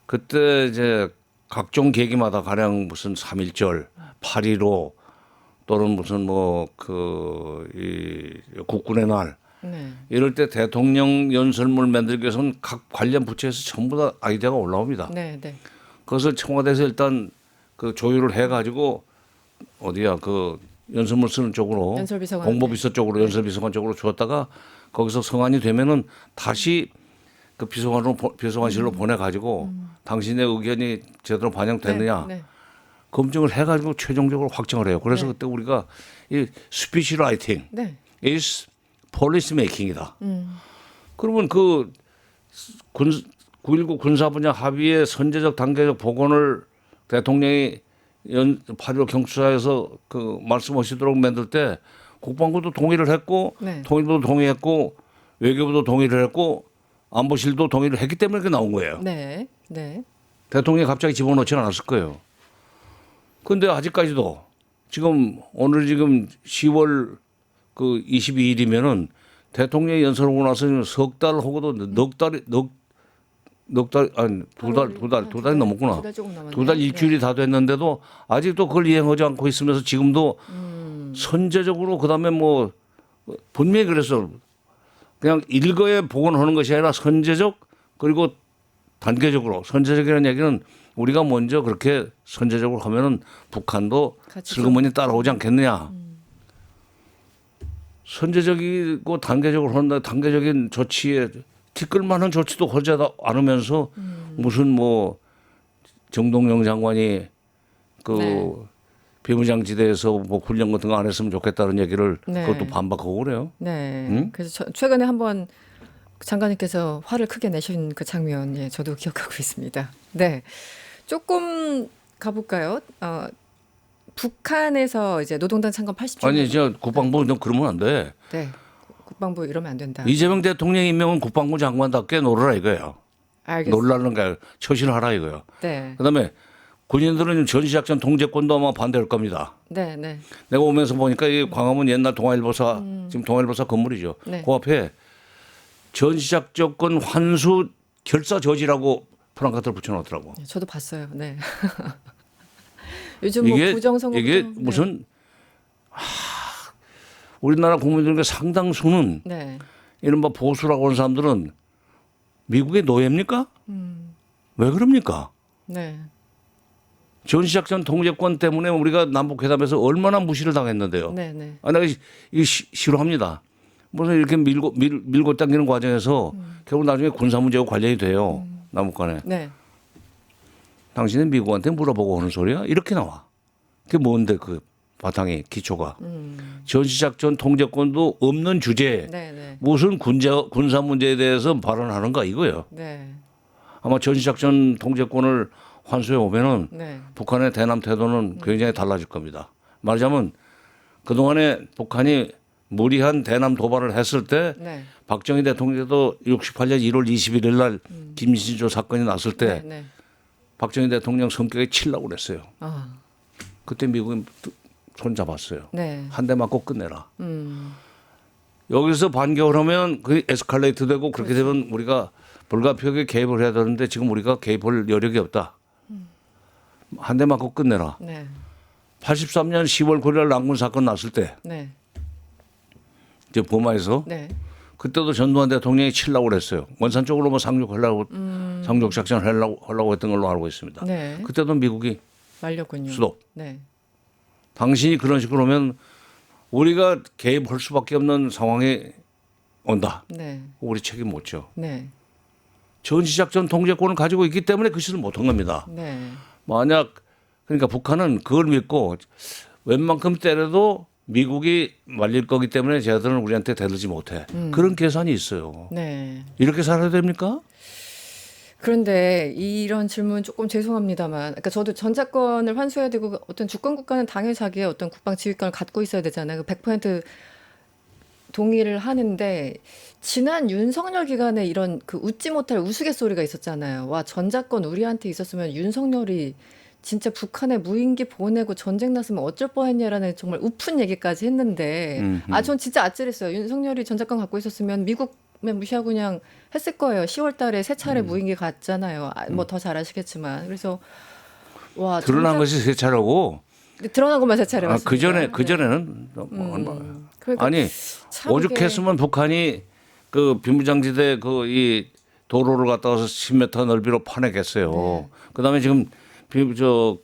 그때 이제 각종 계기마다 가령 무슨 3.1절, 8.15 또는 무슨 뭐 이 국군의 날 네. 이럴 때 대통령 연설문 만들기 위해서는 각 관련 부처에서 전부 다 아이디어가 올라옵니다. 네. 네. 그것을 청와대에서 일단 그 조율을 해가지고 어디야 그 연설문 쓰는 쪽으로 연설비서관. 공보비서 쪽으로 연설비서관 쪽으로 주었다가 거기서 성안이 되면은 다시 그 비서관실로 보내가지고 당신의 의견이 제대로 반영됐느냐 네. 검증을 해가지고 최종적으로 확정을 해요. 그래서 네. 그때 우리가 이 스피치 라이팅 네. is policy making이다. 그러면 그 9.19 군사분야 합의의 선제적 단계적 복원을 대통령이 8.15 경추사에서 그 말씀하시도록 만들 때 국방부도 동의를 했고 네. 통일부도 동의했고 외교부도 동의를 했고 안보실도 동의를 했기 때문에 그게 나온 거예요. 네. 네. 대통령이 갑자기 집어넣지는 않았을 거예요. 그런데 아직까지도 지금 오늘 지금 10월 그 22일이면은 대통령이 연설하고 나서 석 달 하고도 넉 달이 아니 두 달이 넘었구나. 2달 조금 넘었네요. 두 달 일주일이 다 됐는데도 아직도 그걸 이행하지 않고 있으면서 지금도 선제적으로 그다음에 뭐 분명히 그래서 그냥 일거에 복원하는 것이 아니라 선제적 그리고 단계적으로 선제적이라는 얘기는 우리가 먼저 그렇게 선제적으로 하면은 북한도 같이 슬그머니 따라오지 않겠느냐. 선제적이고 단계적으로 한다. 단계적인 조치에 티끌만한 조치도 하지 않으면서 무슨 뭐 정동영 장관이 그 네. 비무장지대에서 뭐 훈련 같은 거 안 했으면 좋겠다는 얘기를 네. 그것도 반박하고 그래요. 네. 응? 그래서 최근에 한번 장관님께서 화를 크게 내신 그 장면, 예, 저도 기억하고 있습니다. 네. 조금 가볼까요? 북한에서 이제 노동당 창건 80주년. 아니, 저 국방부 너 그러면 안 돼. 네. 국방부 이러면 안 된다. 이재명 대통령 임명은 국방부 장관답게 놀아라 이거예요. 알겠습니다. 놀라는 게 처신하라 이거예요. 네. 그다음에 군인들은 전시작전 통제권도 아마 반대할 겁니다. 네, 네. 내가 오면서 보니까 이 광화문 옛날 동아일보사 지금 동아일보사 건물이죠. 네. 그 앞에 전시작전 환수 결사 저지라고 프랑카드를 붙여놓더라고. 저도 봤어요. 네. 요즘 뭐 이게 부정선거 이게 부정- 무슨 우리나라 국민들의 상당수는 네. 이른바 보수라고 하는 사람들은 미국의 노예입니까? 왜 그럽니까? 네. 전시작전 통제권 때문에 우리가 남북회담에서 얼마나 무시를 당했는데요. 네, 네. 아, 내가 이거 싫어합니다. 무슨 이렇게 밀고 당기는 과정에서 결국 나중에 군사 문제와 관련이 돼요. 남북 간에. 네. 당신은 미국한테 물어보고 하는 소리야? 이렇게 나와. 그게 뭔데 그 바탕이 기초가. 전시작전 통제권도 없는 주제에 네, 네. 무슨 군사 문제에 대해서 발언하는가 이거예요. 네. 아마 전시작전 통제권을 환수해 오면은 네. 북한의 대남 태도는 굉장히 달라질 겁니다. 말하자면 그동안에 북한이 무리한 대남 도발을 했을 때 네. 박정희 대통령도 68년 1월 21일 날 김신조 사건이 났을 때 네. 네. 박정희 대통령 성격에 치려고 그랬어요. 아. 그때 미국이 손 잡았어요. 네. 한 대 맞고 끝내라. 여기서 반격을 하면 그게 에스컬레이트 되고 그렇게 되면 우리가 불가피하게 개입을 해야 되는데 지금 우리가 개입할 여력이 없다. 한 대 맞고 끝내라. 네. 83년 10월 9일 난군 사건 났을 때 네. 이제 버마에서 네. 그때도 전두환 대통령이 치려고 그랬어요. 원산 쪽으로 뭐 상륙하려고 상륙 작전 하려고 했던 걸로 알고 있습니다. 네. 그때도 미국이 말렸군요. 수도. 네. 당신이 그런 식으로 하면 우리가 개입할 수밖에 없는 상황이 온다. 네. 우리 책임 못 져. 네. 전시작전 통제권을 가지고 있기 때문에 그 짓을 못한 겁니다. 네. 만약 그러니까 북한은 그걸 믿고 웬만큼 때려도 미국이 말릴 거기 때문에 쟤들은 우리한테 대들지 못해. 그런 계산이 있어요. 네. 이렇게 살아야 됩니까? 그런데 이런 질문 조금 죄송합니다만, 그러니까 저도 전자권을 환수해야 되고 어떤 주권 국가는 당연히 자기의 어떤 국방 지휘권을 갖고 있어야 되잖아요. 100% 동의를 하는데 지난 윤석열 기간에 이런 그 웃지 못할 우스갯소리가 있었잖아요. 와, 전자권 우리한테 있었으면 윤석열이 진짜 북한에 무인기 보내고 전쟁 났으면 어쩔 뻔했냐라는 정말 우픈 얘기까지 했는데 전 진짜 아찔했어요. 윤석열이 전자권 갖고 있었으면 미국만 무시하고 그냥 했을 거예요. 10월 달에 세 차례 무인기 갔잖아요. 뭐 더 잘 아시겠지만. 그래서 와, 드러난 것이 세 차례고 드러난 것만 세 차례 맞습니다. 그 전에는 얼마 그러니까 아니 참 이게- 오죽했으면 북한이 그 비무장지대 그 이 도로를 갖다가 10m 넓이로 파내겠어요. 네. 그다음에 지금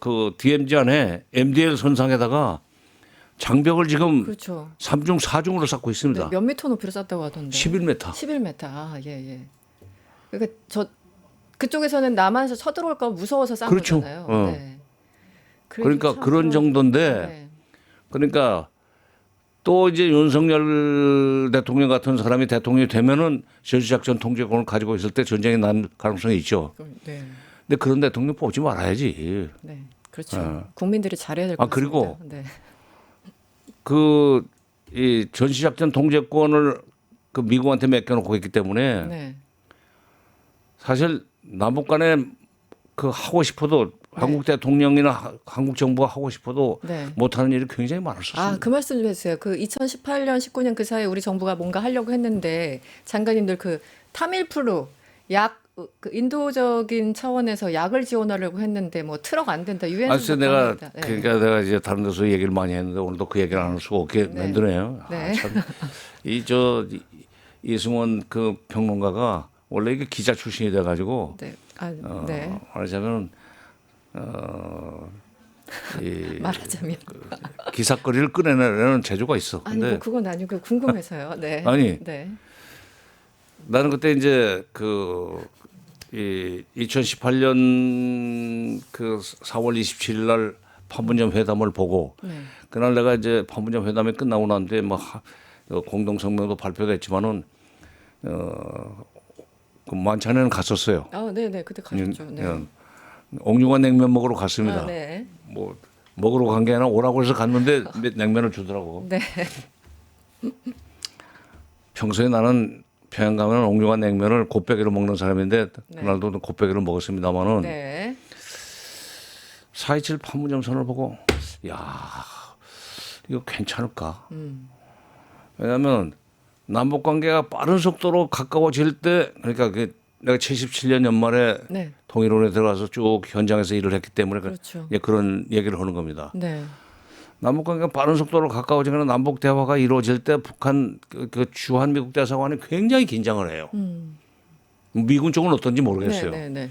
그 DMZ 안에 MDL 선상에다가 장벽을 지금 그렇죠. 3중 4중으로 쌓고 있습니다. 몇 미터 높이로 쌌다고 하던데. 11m. 11m. 아, 예, 예. 그러니까 그쪽에서는 남한에서 쳐들어올까 봐 무서워서 싼 그렇죠. 거잖아요. 어. 네. 그래도 그러니까 참 그런 정도인데 네. 그러니까 또 이제 윤석열 대통령 같은 사람이 대통령이 되면은 전시작전 통제권을 가지고 있을 때 전쟁이 난 가능성이 있죠. 네. 근데 그런 대통령 뽑지 말아야지. 네. 그렇죠. 어. 국민들이 잘해야 될 것 같습니다. 그리고 네. 이 전시작전 통제권을 그 미국한테 맡겨놓고 있기 때문에 네. 사실 남북 간에 그 하고 싶어도 한국 대통령이나 한국 정부가 하고 싶어도 네. 못하는 일이 굉장히 많았었습니다. 그 말씀 좀 해주세요. 그 2018년, 19년 그 사이에 우리 정부가 뭔가 하려고 했는데 장관님들 그 타밀플루 그 인도적인 차원에서 약을 지원하려고 했는데 뭐 트럭 안 된다. 유엔 그래서 내가 네. 그러니까 내가 이제 다른 데서 얘기를 많이 했는데 오늘도 그 얘기를 안 할 수가 없게 네. 만드네요. 네. 이승원 그 평론가가 원래 이게 기자 출신이 돼가지고 네. 네. 말하자면 말하자면 기사거리를 꺼내내는 재주가 있어. 아니 뭐 그건 아니고 궁금해서요. 네. 아니. 네. 나는 그때 이제 이 2018년 그 4월 27일 날 판문점 회담을 보고 네. 그날 내가 이제 판문점 회담이 끝나고 난 뒤에 뭐 공동 성명도 발표됐지만은 그 만찬에는 갔었어요. 네네. 그때 가셨죠. 네. 옥류관 냉면 먹으러 갔습니다. 네. 뭐 먹으러 간 게 아니라 오라고 해서 갔는데 냉면을 주더라고. 네. 평소에 나는 평양 가면 옥류관 냉면을 곱빼기로 먹는 사람인데 네. 그날도 곱빼기로 먹었습니다만은 네. 4.27 판문점 선을 보고 야 이거 괜찮을까? 왜냐하면 남북 관계가 빠른 속도로 가까워질 때 그러니까 내가 77년 연말에 네. 통일원에 들어가서 쭉 현장에서 일을 했기 때문에 그렇죠. 그런 얘기를 하는 겁니다. 네. 남북 관계가 빠른 속도로 가까워지거나 남북 대화가 이루어질 때 북한 그 주한 미국 대사관이 굉장히 긴장을 해요. 미군 쪽은 어떤지 모르겠어요. 네. 네.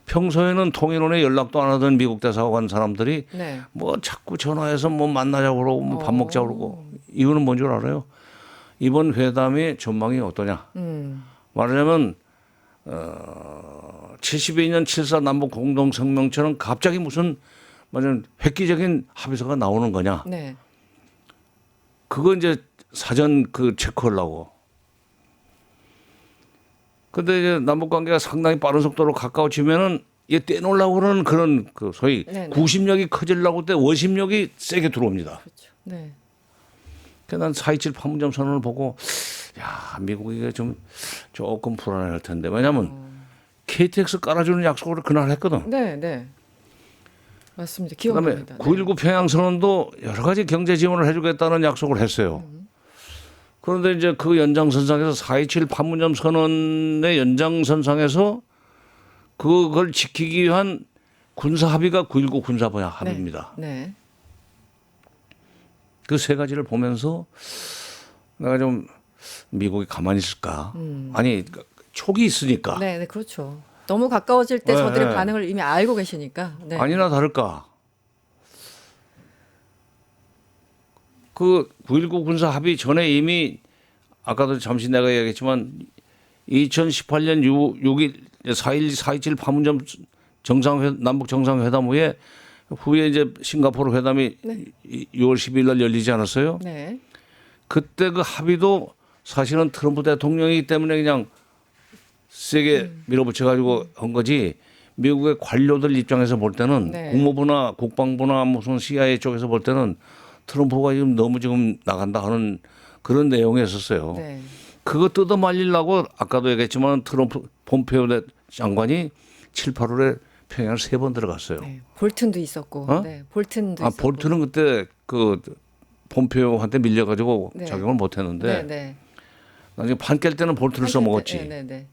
평소에는 통일원에 연락도 안 하던 미국 대사관 사람들이 네. 뭐 자꾸 전화해서 뭐 만나자고 그러고 뭐 밥 먹자고 그러고 이유는 뭔 줄 알아요? 이번 회담의 전망이 어떠냐? 말하자면 72년 7.4 남북 공동성명처럼 갑자기 무슨 완전 획기적인 합의서가 나오는 거냐? 네. 그거 이제 사전 그 체크하려고. 근데 이제 남북 관계가 상당히 빠른 속도로 가까워지면은 얘 떼놓으려고 그러는 그런 그 소위 네네. 구심력이 커지려고 때 원심력이 세게 들어옵니다. 그렇죠. 네. 그래서 난 4.27 판문점 선언을 보고 야 미국이 좀 조금 불안할 텐데 왜냐하면 KTX 깔아주는 약속을 그날 했거든. 네. 네. 맞습니다. 그다음에 기억납니다. 9.19 평양 선언도 여러 가지 경제 지원을 해주겠다는 약속을 했어요. 그런데 이제 그 연장선상에서 4.27 판문점 선언의 연장선상에서 그걸 지키기 위한 군사 합의가 9.19 군사 분야 합의입니다. 네. 그 세 가지를 보면서 내가 좀 미국이 가만히 있을까? 아니 촉이 있으니까. 네. 네. 그렇죠. 너무 가까워질 때 네, 저들의 네. 반응을 이미 알고 계시니까. 네. 아니나 다를까. 그 9.19 군사 합의 전에 이미 아까도 잠시 내가 얘기했지만 2018년 6일 4.27 판문점 남북 정상회담 후에 이제 싱가포르 회담이 네. 6월 10일 날 열리지 않았어요? 네. 그때 그 합의도 사실은 트럼프 대통령이기 때문에 그냥 세게 밀어붙여 가지고 한 거지. 미국의 관료들 입장에서 볼 때는 네. 국무부나 국방부나 무슨 CIA 쪽에서 볼 때는 트럼프가 지금 너무 지금 나간다 하는 그런 내용이었었어요. 네. 그거 뜯어 말리려고 아까도 얘기했지만 트럼프 폼페오 장관이 7, 8월에 평양을 3번 들어갔어요. 네. 볼튼도 있었고. 어? 네. 볼튼도 있었고. 볼트는 그때 그 폼페오한테 밀려가지고 네. 작용을 못했는데 네. 네. 나중에 판 깰 때는 볼트를 써먹었지. 네. 네.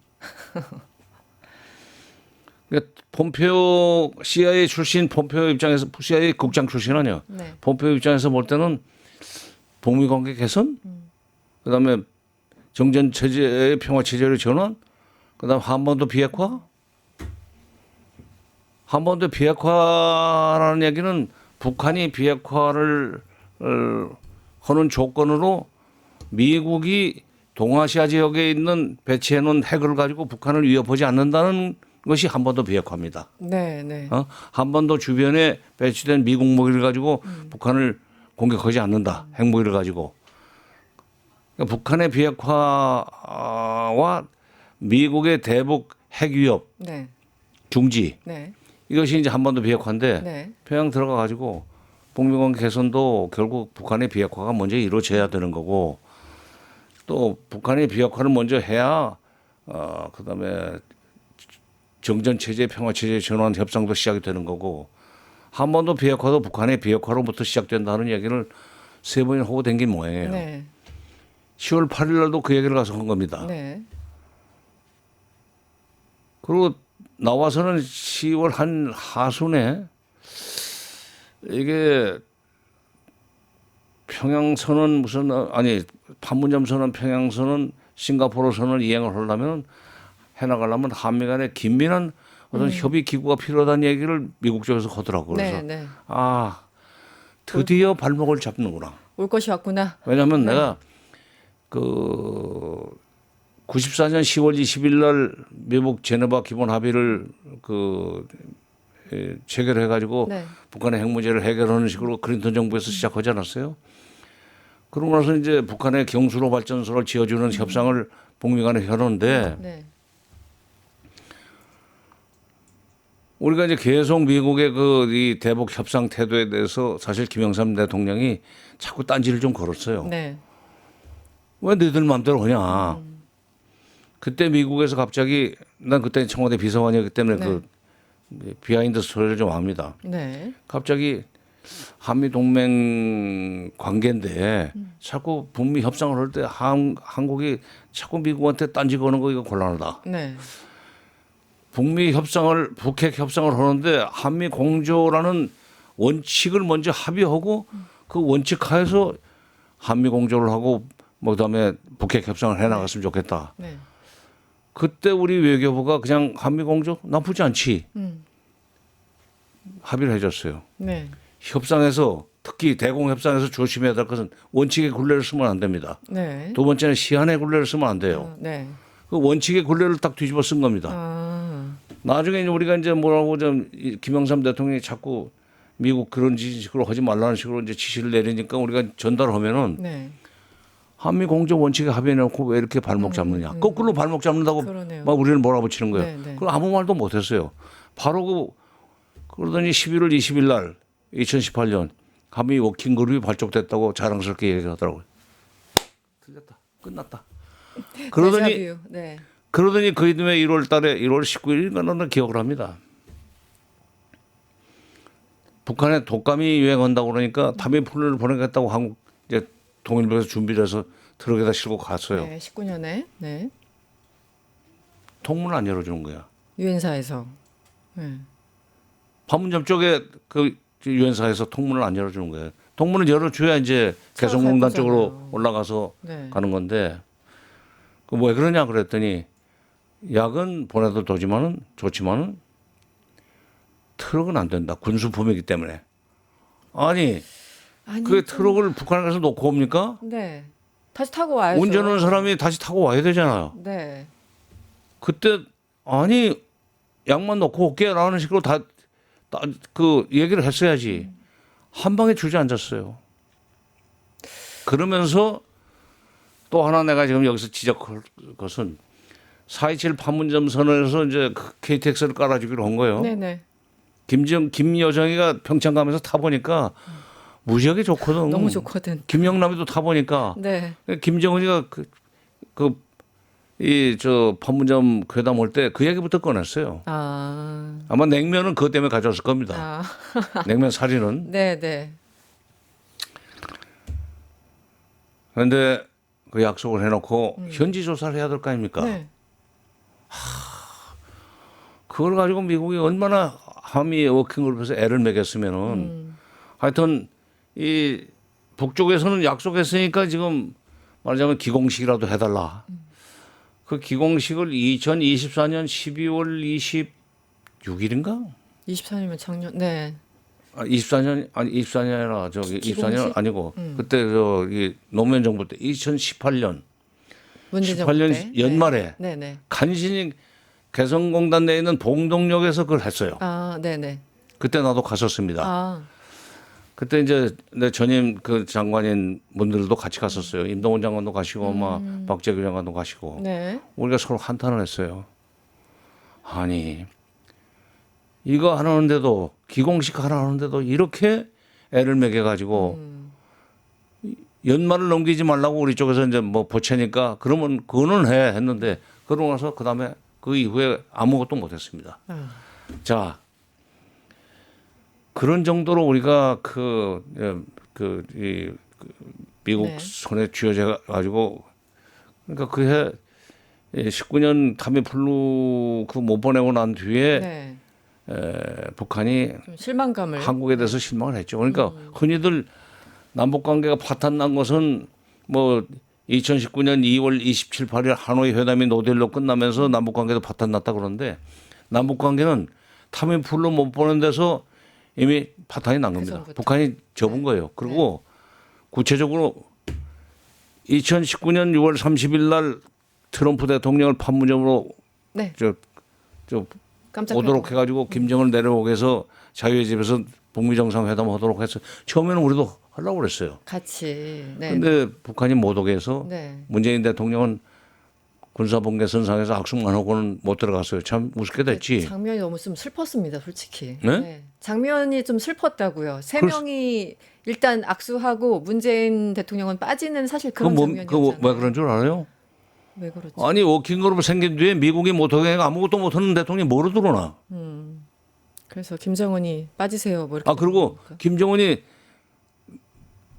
그러니까 폼페오 CIA 출신 폼페오 입장에서 CIA 국장 출신 아니야. 네. 폼페오 입장에서 볼 때는 북미 관계 개선, 그다음에 정전 체제의 평화 체제의 전환, 그다음 한반도 비핵화. 한반도 비핵화라는 얘기는 북한이 비핵화를 하는 조건으로 미국이 동아시아 지역에 있는 배치해 놓은 핵을 가지고 북한을 위협하지 않는다는 것이 한반도 비핵화입니다. 네, 네. 한반도 주변에 배치된 미국 무기를 가지고 북한을 공격하지 않는다. 핵무기를 가지고. 그러니까 북한의 비핵화와 미국의 대북 핵 위협 네. 중지 네. 이것이 이제 한반도 비핵화인데 네. 평양 들어가 가지고 북미 관계 개선도 결국 북한의 비핵화가 먼저 이루어져야 되는 거고 또 북한의 비핵화를 먼저 해야 그다음에 정전 체제, 평화 체제 전환 협상도 시작이 되는 거고 한반도 비핵화도 북한의 비핵화로부터 시작된다는 얘기를 세 번이나 하고 댕긴 모양이에요. 네. 10월 8일 날도 그 얘기를 가서 한 겁니다. 네. 그리고 나와서는 10월 한 하순에 이게 평양선언 무슨 아니 판문점 선언, 평양선언, 싱가포르 선언을 이행을 하려면 해나가려면 한미 간에 긴밀한 어떤 협의 기구가 필요하다는 얘기를 미국 쪽에서 하더라고요. 그래서 네. 네. 아 드디어 발목을 잡는구나. 올 것이 왔구나. 왜냐하면 내가 그 94년 10월 20일 날 미국 제네바 기본 합의를 체결해 가지고 네. 북한의 핵 문제를 해결하는 식으로 클린턴 정부에서 시작하지 않았어요. 그러고 나서 이제 북한의 경수로 발전소를 지어주는 협상을 북미 간에 하는데 네. 우리가 이제 계속 미국의 이 대북 협상 태도에 대해서 사실 김영삼 대통령이 자꾸 딴지를 좀 걸었어요. 네. 왜 너희들 마음대로 하냐. 그때 미국에서 갑자기 난 그때 청와대 비서관이었기 때문에 네. 그 비하인드 스토리를 좀 압니다. 네. 갑자기 한미 동맹 관계인데 자꾸 북미 협상을 할 때 한국이 자꾸 미국한테 딴지 거는 거 이거 곤란하다. 네. 북미 협상을 북핵 협상을 하는데 한미 공조라는 원칙을 먼저 합의하고 그 원칙 하에서 한미 공조를 하고 뭐 그다음에 북핵 협상을 해 나갔으면 좋겠다. 네. 그때 우리 외교부가 그냥 한미 공조 나쁘지 않지 합의를 해줬어요. 네. 협상에서 특히 대공 협상에서 조심해야 될 것은 원칙의 굴레를 쓰면 안 됩니다. 네. 두 번째는 시한의 굴레를 쓰면 안 돼요. 네. 그 원칙의 굴레를 딱 뒤집어 쓴 겁니다. 아. 나중에 이제 우리가 이제 뭐라고 좀 김영삼 대통령이 자꾸 미국 그런 식으로 하지 말라는 식으로 이제 지시를 내리니까 우리가 전달하면은 네. 한미 공조 원칙에 합의해놓고 왜 이렇게 발목 잡느냐. 거꾸로 발목 잡는다고 그러네요. 막 우리를 몰아붙이는 거예요. 네, 네. 그걸 아무 말도 못했어요. 바로 그러더니 11월 20일 날 2018년 한미 워킹그룹이 발족됐다고 자랑스럽게 얘기하더라고요. 틀렸다. 끝났다. 그러더니 데자뷰. 네. 그러더니 그 이듬해 1월 달에 1월 19일인가는 기억을 합니다. 북한에 독감이 유행한다고 그러니까 타미플루를 보내겠다고 한국 이제 통일부에서 준비를 해서 트럭에다 싣고 갔어요. 네. 19년에. 네. 통문을 안 열어주는 거야. 유엔사에서. 네. 판문점 쪽에 그 유엔사에서 통문을 안 열어주는 거예요. 통문을 열어줘야 이제 개성공단 갈 쪽으로 거잖아요. 올라가서 네. 가는 건데 그 왜 그러냐 그랬더니 약은 보내도 좋지만은 트럭은 안 된다. 군수품이기 때문에. 아니 그 트럭을 북한에 가서 놓고 옵니까? 네. 다시 타고 와야죠. 운전하는 사람이 다시 타고 와야 되잖아요. 네. 그때 아니 약만 놓고 올게라는 식으로 다 그 얘기를 했어야지. 한 방에 주저앉았어요. 그러면서 또 하나 내가 지금 여기서 지적할 것은 4.27 판문점 선언에서 이제 KTX를 깔아주기로 한 거예요. 네네. 김여정이가 평창 가면서 타보니까 무지하게 좋거든. 너무 좋거든. 김영남이도 타보니까 네. 김정은이가 판문점 괴담 올 때 그 얘기부터 꺼냈어요. 아. 아마 냉면은 그것 때문에 가져왔을 겁니다. 아. 냉면 사리는. 네네. 그런데 그 약속을 해놓고 현지 조사를 해야 될 거 아닙니까? 네. 그걸 가지고 미국이 얼마나 한미 워킹그룹에서 애를 먹였으면은 하여튼 이 북쪽에서는 약속했으니까 지금 말하자면 기공식이라도 해달라. 그 기공식을 2024년 12월 26일인가? 24년이면 작년. 네. 24년 아니 24년이 아니라 저기 기공식? 24년 아니고 그때 저기 노무현 정부 때 2018년 문재인 정부 18년 때. 연말에 네, 네. 간신히 개성공단 내에 있는 봉동역에서 그걸 했어요. 아, 네, 네. 그때 나도 갔었습니다. 아, 그때 이제 내 전임 그 장관인 분들도 같이 갔었어요. 임동원 장관도 가시고 막 박재규 장관도 가시고 네. 우리가 서로 한탄을 했어요. 아니 이거 하나 하는데도 기공식 하나 하는데도 이렇게 애를 먹여 가지고 연말을 넘기지 말라고 우리 쪽에서 이제 뭐 보채니까 그러면 그거는 해 했는데 그러고 나서 그다음에 그 이후에 아무것도 못했습니다. 아, 자 그런 정도로 우리가 미국 네. 손에 쥐어져 가지고 그러니까 그해 19년 타미플루 그 못 보내고 난 뒤에 네. 북한이 좀 실망감을. 한국에 대해서 실망을 했죠. 그러니까 흔히들 남북 관계가 파탄 난 것은 뭐 2019년 2월 27, 8일 하노이 회담이 노딜로 끝나면서 남북 관계도 파탄 났다 그러는데 남북 관계는 타미플루 못 보낸 데서 이미 파탄이 난 겁니다. 전부터. 북한이 접은 거예요. 그리고 구체적으로 2019년 6월 30일 날 트럼프 대통령을 판문점으로 네. 저 깜짝 오도록 해가지고 김정을 내려오게 해서 자유의 집에서 북미 정상회담 하도록 해서 처음에는 우리도 하려고 그랬어요. 같이. 네. 그런데 북한이 못 오게 해서 네. 문재인 대통령은 군사분계 선상에서 악수만 하고는 못 들어갔어요. 참 우습게 됐지. 장면이 너무 좀 슬펐습니다, 솔직히. 네? 장면이 좀 슬펐다고요. 세 그래서- 명이 일단 악수하고 문재인 대통령은 빠지는 사실 그거 그런 뭐, 장면이었잖아요. 왜 그런 줄 알아요? 왜 그렇지? 아니 워킹그룹 생긴 뒤에 미국이 못하게 아무것도 못하는 대통령이 뭐로 들어오나? 그래서 김정은이 빠지세요. 뭐 이렇게. 아 그리고 그러니까. 김정은이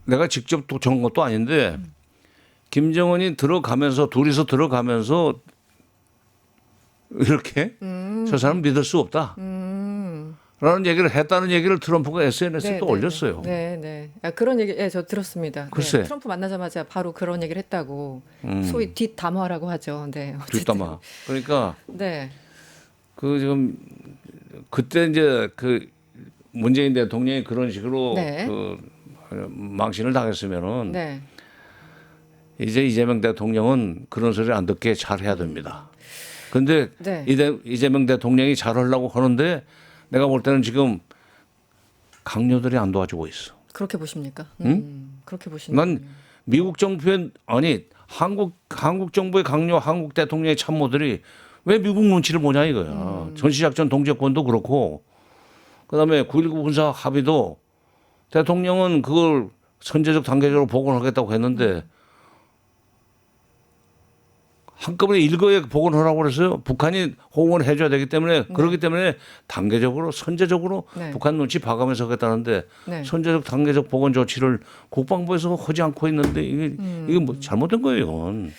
내가 직접 또 정한 것도 아닌데 김정은이 들어가면서 둘이서 들어가면서 이렇게 저 사람 믿을 수 없다. 라는 얘기를 했다는 얘기를 트럼프가 SNS에 또 올렸어요. 네, 네. 아, 그런 얘기, 예, 저 들었습니다. 글쎄. 네, 트럼프 만나자마자 바로 그런 얘기를 했다고. 소위 뒷담화라고 하죠. 네. 어쨌든. 뒷담화. 그러니까 네. 그 지금 그때 이제 그 문재인 대통령이 그런 식으로 네. 그 망신을 당했으면은 네. 이제 이재명 대통령은 그런 소리 안 듣게 잘 해야 됩니다. 근데 네. 이재명 대통령이 잘하려고 하는데 내가 볼 때는 지금 강요들이 안 도와주고 있어. 그렇게 보십니까? 그렇게 보시는. 난 미국 정부의 아니 한국 정부의 강요, 한국 대통령의 참모들이 왜 미국 눈치를 보냐 이거야. 전시작전 동제권도 그렇고 그다음에 9.19 군사 합의도 대통령은 그걸 선제적 단계적으로 복원하겠다고 했는데 한꺼번에 일거에 복원하라고 그랬어요. 북한이 호응을 해줘야 되기 때문에 그렇기 때문에 단계적으로 선제적으로 네. 북한 눈치 봐가면서 하겠다는데 네. 선제적 단계적 복원 조치를 국방부에서 하지 않고 있는데 이게 뭐 잘못된 거예요. 이건.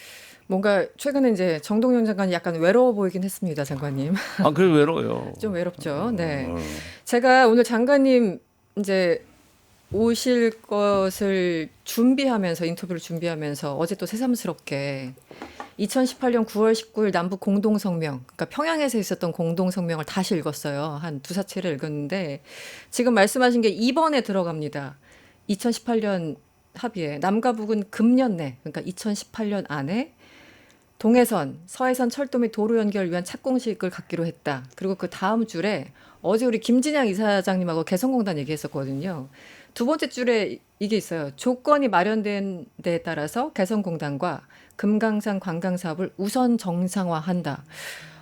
뭔가 최근에 이제 정동영 장관이 약간 외로워 보이긴 했습니다, 장관님. 아 그래 외로워요. 좀 외롭죠. 네. 제가 오늘 장관님 이제 오실 것을 준비하면서 인터뷰를 준비하면서 어제 또 새삼스럽게 2018년 9월 19일 남북 공동성명, 그러니까 평양에서 있었던 공동성명을 다시 읽었어요. 한 두 사체를 읽었는데 지금 말씀하신 게 2번에 들어갑니다. 2018년 합의에 남과 북은 금년 내, 그러니까 2018년 안에 동해선, 서해선 철도 및 도로 연결을 위한 착공식을 갖기로 했다. 그리고 그 다음 줄에 어제 우리 김진양 이사장님하고 개성공단 얘기했었거든요. 두 번째 줄에 이게 있어요. 조건이 마련된 데에 따라서 개성공단과 금강산 관광 사업을 우선 정상화한다.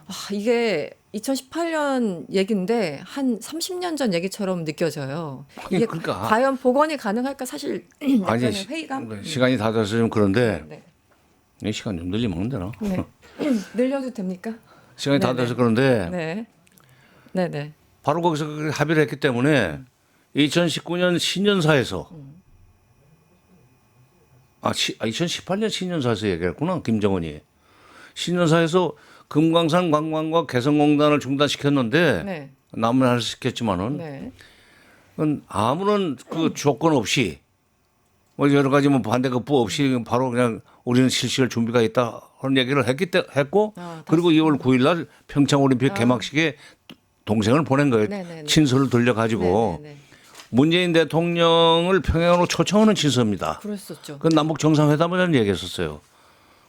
아, 이게 2018년 얘기인데 한 30년 전 얘기처럼 느껴져요. 이게 그러니까. 과연 복원이 가능할까 사실 아니 약간의 회의감. 시간이 다 돼서 좀 그런데 네. 이 시간 좀 늘리면 안 되나? 네. 늘려도 됩니까? 시간이 다 네네. 돼서 그런데 네. 네, 네. 바로 거기서 그 합의를 했기 때문에 2019년 신년사에서 2018년 신년사에서 얘기했구나 김정은이 신년사에서 금강산 관광과 개성공단을 중단시켰는데 네. 남은 할 수 있겠지만은 네. 그건 아무런 그 조건 없이 뭐 여러 가지 뭐 반대급부 없이 바로 그냥 우리는 실시할 준비가 있다 하는 얘기를 했고 그리고 2월 9일 날 평창 올림픽 개막식에 동생을 보낸 거예요. 네네네. 친서를 돌려가지고 네네네. 문재인 대통령을 평양으로 초청하는 친서입니다. 그랬었죠. 그 남북 정상회담을 얘기했었어요.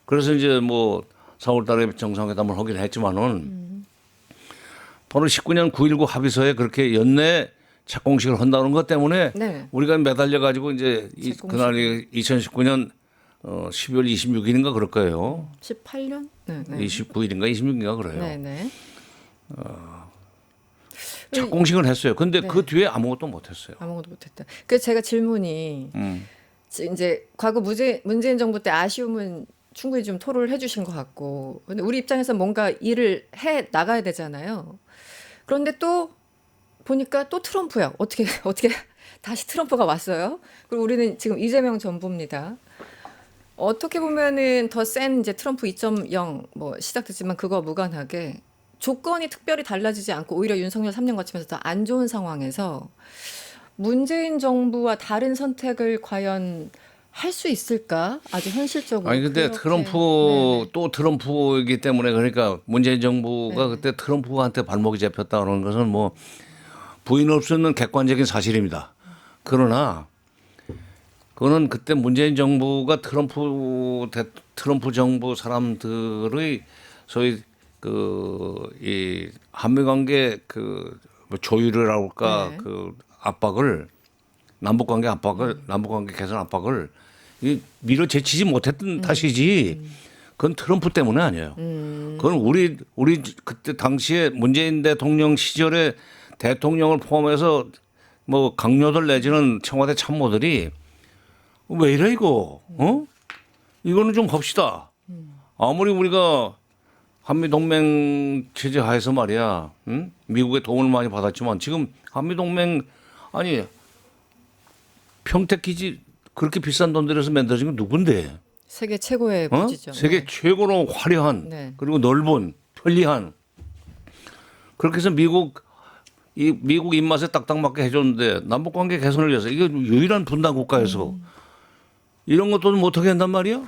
그래서 이제 뭐 4월달에 정상회담을 하긴 했지만은 바로 19년 9.19 합의서에 그렇게 연내 착공식을 한다는 것 때문에 네. 우리가 매달려 가지고 이제 착공식. 그날이 2019년 12월 26일인가 그럴 거예요. 18년? 네. 네. 29일인가 26일인가 그래요. 네, 네. 착공식을 했어요. 근데 네. 그 뒤에 아무것도 못 했어요. 아무것도 못했다. 그래서 제가 질문이 이제 과거 문재인 정부 때 아쉬움은 충분히 좀 토로를 해주신 것 같고, 근데 우리 입장에서 뭔가 일을 해 나가야 되잖아요. 그런데 또 보니까 또 트럼프야. 어떻게 다시 트럼프가 왔어요? 그리고 우리는 지금 이재명 전부입니다. 어떻게 보면은 더 센 이제 트럼프 2.0 뭐 시작됐지만 그거 무관하게 조건이 특별히 달라지지 않고 오히려 윤석열 3년 거치면서 더 안 좋은 상황에서 문재인 정부와 다른 선택을 과연 할 수 있을까? 아주 현실적으로. 아니 근데 그렇게. 트럼프 네네. 또 트럼프이기 때문에 그러니까 문재인 정부가 네네. 그때 트럼프한테 발목이 잡혔다는 것은 뭐 부인할 수 없는 객관적인 사실입니다. 그러나 그거는 그때 문재인 정부가 트럼프 정부 사람들의 소위 이 한미 관계 뭐 조율이라고 할까 네. 그 압박을 남북 관계 개선 압박을 이 밀어제치지 못했던 탓이지. 그건 트럼프 때문에 아니에요. 그건 우리 그때 당시에 문재인 대통령 시절에 대통령을 포함해서 뭐 강요들 내지는 청와대 참모들이 왜 이래 이거? 이거는 좀 합시다. 아무리 우리가 한미 동맹 체제 하에서 말이야, 미국의 도움을 많이 받았지만 지금 한미 동맹 아니 평택 기지 그렇게 비싼 돈 들여서 만들어진 건 누군데? 세계 최고의 부지죠. 세계 네. 최고로 화려한 네. 그리고 넓은 편리한 그렇게 해서 미국 입맛에 딱딱 맞게 해줬는데 남북 관계 개선을 위해서 이게 유일한 분단 국가에서 이런 것도 못하게 한단 말이야?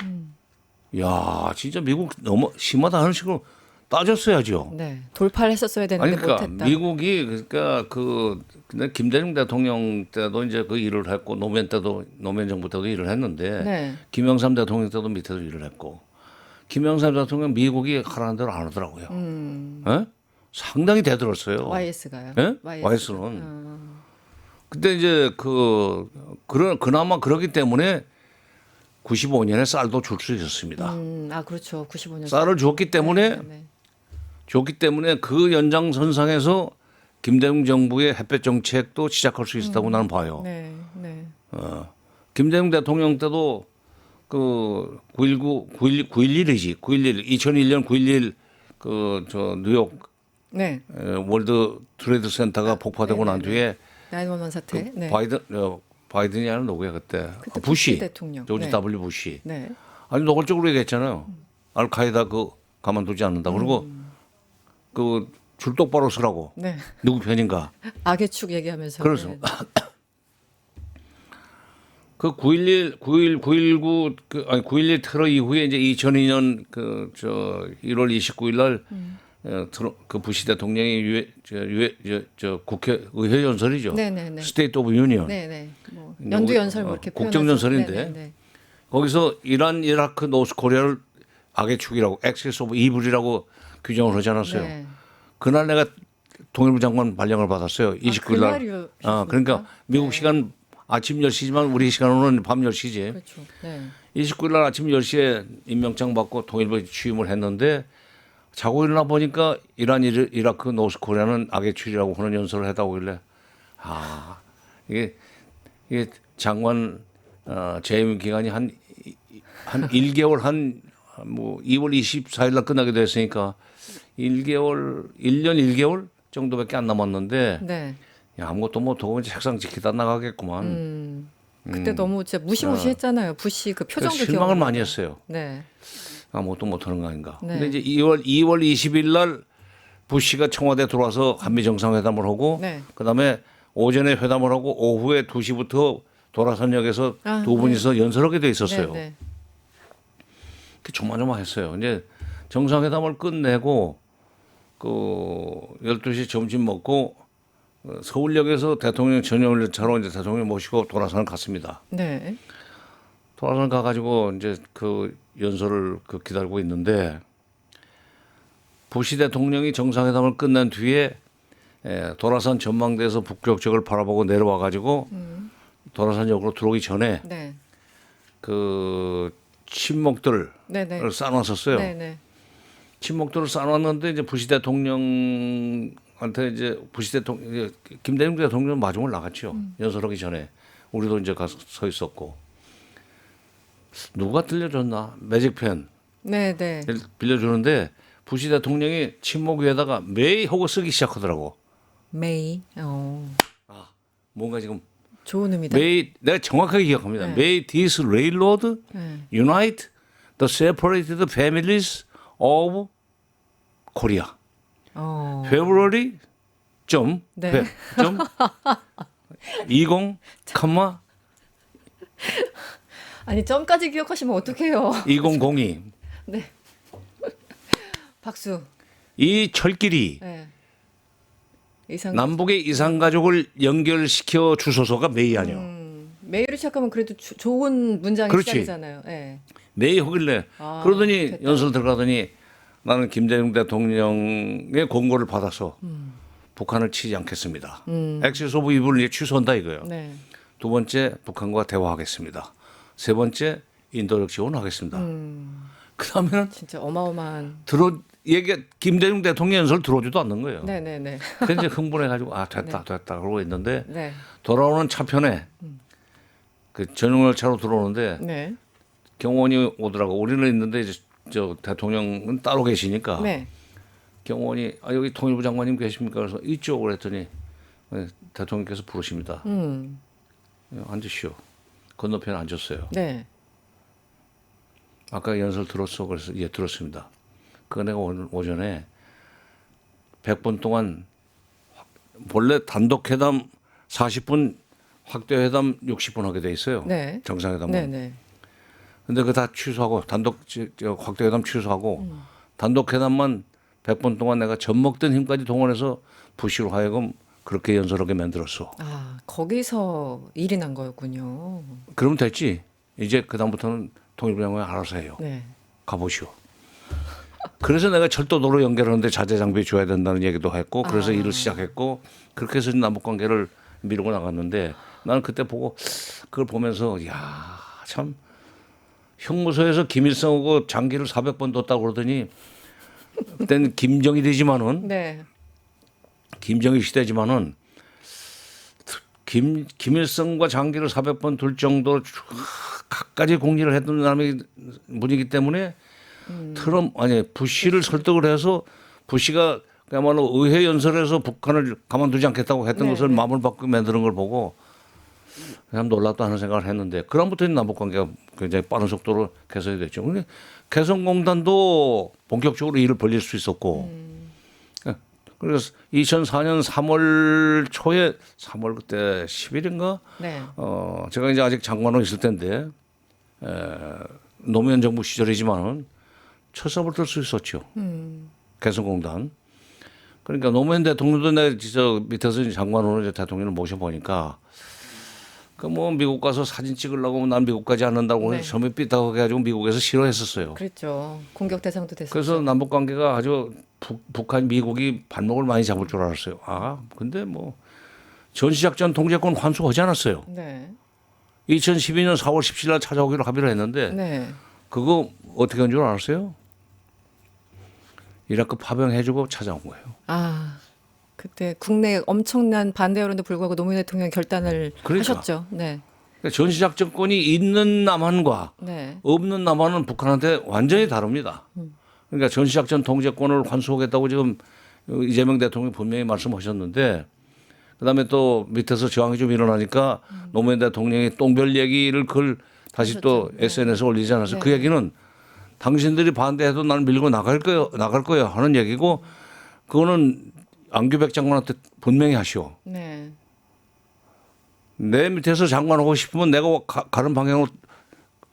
야 진짜 미국 너무 심하다 하는 식으로 따졌어야죠. 네. 돌파를 했었어야 되는데 아니 그러니까 못했다. 미국이 그러니까 근데 김대중 대통령 때도 이제 그 일을 했고 노무현 정부 때도 일을 했는데 네. 김영삼 대통령 때도 밑에서 일을 했고 김영삼 대통령 미국이 하라는 대로 안 하더라고요. 예? 상당히 대들었어요. YS가요. 예? YS는. 근데 이제 그나마 그러기 때문에 95년에 쌀도 줄 수 있었습니다. 아 그렇죠. 95년. 쌀을 줬기 때문에 그 연장선상에서 김대중 정부의 햇볕 정책도 시작할 수 있었다고 나는 봐요. 네. 네. 김대중 대통령 때도 그 9.11이지. 2001년 9.11 저 뉴욕 네. 월드 트레이드 센터가 폭파되고 난 뒤에 9/11 사태. 네. 바이든이 아니라 누구야 그때? 그때 부시 대통령. 조지 네. W 부시. 네. 아니 노골적으로 얘기했잖아요. 알카에다 가만두지 않는다. 그리고 그 줄 똑바로 서라고. 네. 누구 편인가? 악의 축 얘기하면서. 그래서 네. 그 9.11 테러 이후에 이제 2002년 1월 29일 날 그 부시 대통령이 국회 의회 연설이죠. 네네네. 스테이트 오브 유니언. 네네. 뭐 연두 연설 뭐 이렇게 국정 표현하죠. 연설인데 네네네. 거기서 이란, 이라크, 노스코리아를 악의 축이라고 엑세스 오브 이블이라고 규정을 하지 않았어요. 네. 그날 내가 통일부 장관 발령을 받았어요. 29일 날. 그날이었습니까? 그러니까 미국 네. 시간 아침 10시지만 우리 시간으로는 밤 10시지. 그렇죠. 네. 29일 날 아침 10시에 임명장 받고 통일부에 취임을 했는데 자고 일어나 보니까 이란, 이라크, 노스코리아는 악의 축이라고 하는 연설을 했다고 하길래 이게 장관 재임 기간이 한 1개월 뭐 2월 24일 날 끝나게 됐으니까 1년 1개월 정도밖에 안 남았는데 네. 야, 아무것도 못하고 이제 책상 지키다 나가겠구만. 그때 너무 진짜 무시무시했잖아요. 부시 그 표정도 실망을 기억나요. 많이 했어요. 네. 아무것도 못하는 거 아닌가. 네. 근데 이제 2월 20일 날 부시가 청와대 들어와서 한미 정상회담을 하고 네. 그다음에 오전에 회담을 하고 오후에 2시부터 도라산역에서 두 분이서 연설하게 돼 있었어요. 네. 네. 조마조마했어요. 이제 정상회담을 끝내고 12시 점심 먹고 서울역에서 대통령 전용차로 이제 대통령 모시고 도라산을 갔습니다. 네. 도라산 가가지고 이제 그 연설을 기다리고 있는데 부시 대통령이 정상회담을 끝난 뒤에 도라산 전망대에서 북쪽 지역을 바라보고 내려와가지고 도라산역으로 들어오기 전에 네. 그 침묵들을 네네. 쌓아놨었어요. 네네. 침묵들을 쌓아놨는데 이제 부시 대통령한테 이제 부시 대통령 김대중 대통령 마중을 나갔죠. 연설하기 전에 우리도 이제 가서 서 있었고 누가 들려줬나 매직펜 네네. 빌려주는데 부시 대통령이 침묵 위에다가 메이 하고 쓰기 시작하더라고. 메이. 뭔가 지금 좋은 의미다. 메이 내가 정확하게 기억합니다. 네. May this railroad 네. unite the separated families of Korea. February 점, 네. 점 20, 컴마 아니 점까지 기억하시면 어떡해요. 2002. 네. 박수. 이 철길이 네. 이상. 남북의 이산 가족을 연결시켜 주소서가 메이 아니요. 메이를 시작하면 그래도 좋은 문장이 그렇지. 시작이잖아요. 네. 메이 하길래 그러더니 됐다. 연설 들어가더니 나는 김대중 대통령의 권고를 받아서 북한을 치지 않겠습니다. 액시스 오브 이블을 이제 취소한다 이거예요. 네. 두 번째 북한과 대화하겠습니다. 세 번째 인도적 지원하겠습니다. 그 다음에는 진짜 어마어마한. 김대중 대통령 연설 들어오지도 않는 거예요. 네네네. 그래서 이제 흥분해가지고 됐다 그러고 있는데 네. 돌아오는 차편에 그 전용열차로 들어오는데 네. 경호원이 오더라고. 우리는 있는데 이제 저 대통령은 따로 계시니까 네. 경호원이 여기 통일부 장관님 계십니까? 그래서 이쪽으로 했더니 대통령께서 부르십니다. 앉으시오. 건너편에 앉았어요. 네. 아까 연설 들었어? 그래서 예 들었습니다. 그거 내가 오늘 오전에 100분 동안 원래 단독회담 40분 확대회담 60분 하게 돼 있어요. 네. 정상회담은. 네네. 근데 그거 다 취소하고 확대회담 취소하고 단독회담만 100분 동안 내가 젖먹던 힘까지 동원해서 부시로 하여금 그렇게 연설하게 만들었어. 거기서 일이 난 거였군요. 그러면 됐지. 이제 그다음부터는 통일부 장관이 알아서 해요. 네. 가보시오. 그래서 내가 철도도로 연결하는데 자재 장비 줘야 된다는 얘기도 했고 그래서 일을 시작했고 그렇게 해서 남북관계를 밀고 나갔는데 나는 그때 보고 그걸 보면서 참 형무소에서 김일성하고 장기를 400번 뒀다고 그러더니 그때는 김정일이지만은 네. 김정일 시대지만은 김일성과 장기를 400번 둘 정도로 각가지 공리를 했던 사람의 분이기 때문에 부시를 설득을 해서 부시가 그야말로 의회 연설에서 북한을 가만두지 않겠다고 했던 것을 마음을 바꾸고 만드는 걸 보고 참 놀랍다 하는 생각을 했는데 그다음부터 남북관계가 굉장히 빠른 속도로 개선이 됐죠. 근데 개성공단도 본격적으로 일을 벌릴 수 있었고 그래서 2004년 3월 초에 3월 그때 10일인가 네. 제가 이제 아직 장관으로 있을 텐데 노무현 정부 시절이지만은 첫 삽을 뜰 수 있었죠. 개성공단. 그러니까 노무현 대통령도 내가 진짜 밑에서 장관으로 이제 대통령을 모셔보니까 그 뭐 미국 가서 사진 찍으려고 난 미국 가지 않는다고 네. 해서 처음에 삐딱하게 해가지고 미국에서 싫어했었어요. 그랬죠. 공격 대상도 됐었죠. 그래서 남북 관계가 아주 북한 미국이 발목을 많이 잡을 줄 알았어요. 근데 뭐 전시작전 통제권 환수하지 않았어요. 네. 2012년 4월 17일 날 찾아오기로 합의를 했는데 네. 그거 어떻게 한 줄 알았어요? 이라크 파병해주고 찾아온 거예요. 그때 국내 엄청난 반대 여론도 불구하고 노무현 대통령이 결단을 그러니까. 하셨죠. 네. 그러니까 전시작전권이 있는 남한과 네. 없는 남한은 북한한테 완전히 다릅니다. 그러니까 전시작전 통제권을 환수하겠다고 지금 이재명 대통령이 분명히 말씀하셨는데 그다음에 또 밑에서 저항이 좀 일어나니까 노무현 대통령이 똥별 얘기를 그걸 다시 또 SNS에 올리지 않았어요. 그 얘기는 당신들이 반대해도 나는 밀고 나갈 거야 하는 얘기고 그거는 안규백 장관한테 분명히 하시오. 네. 내 밑에서 장관하고 싶으면 내가 가는 방향으로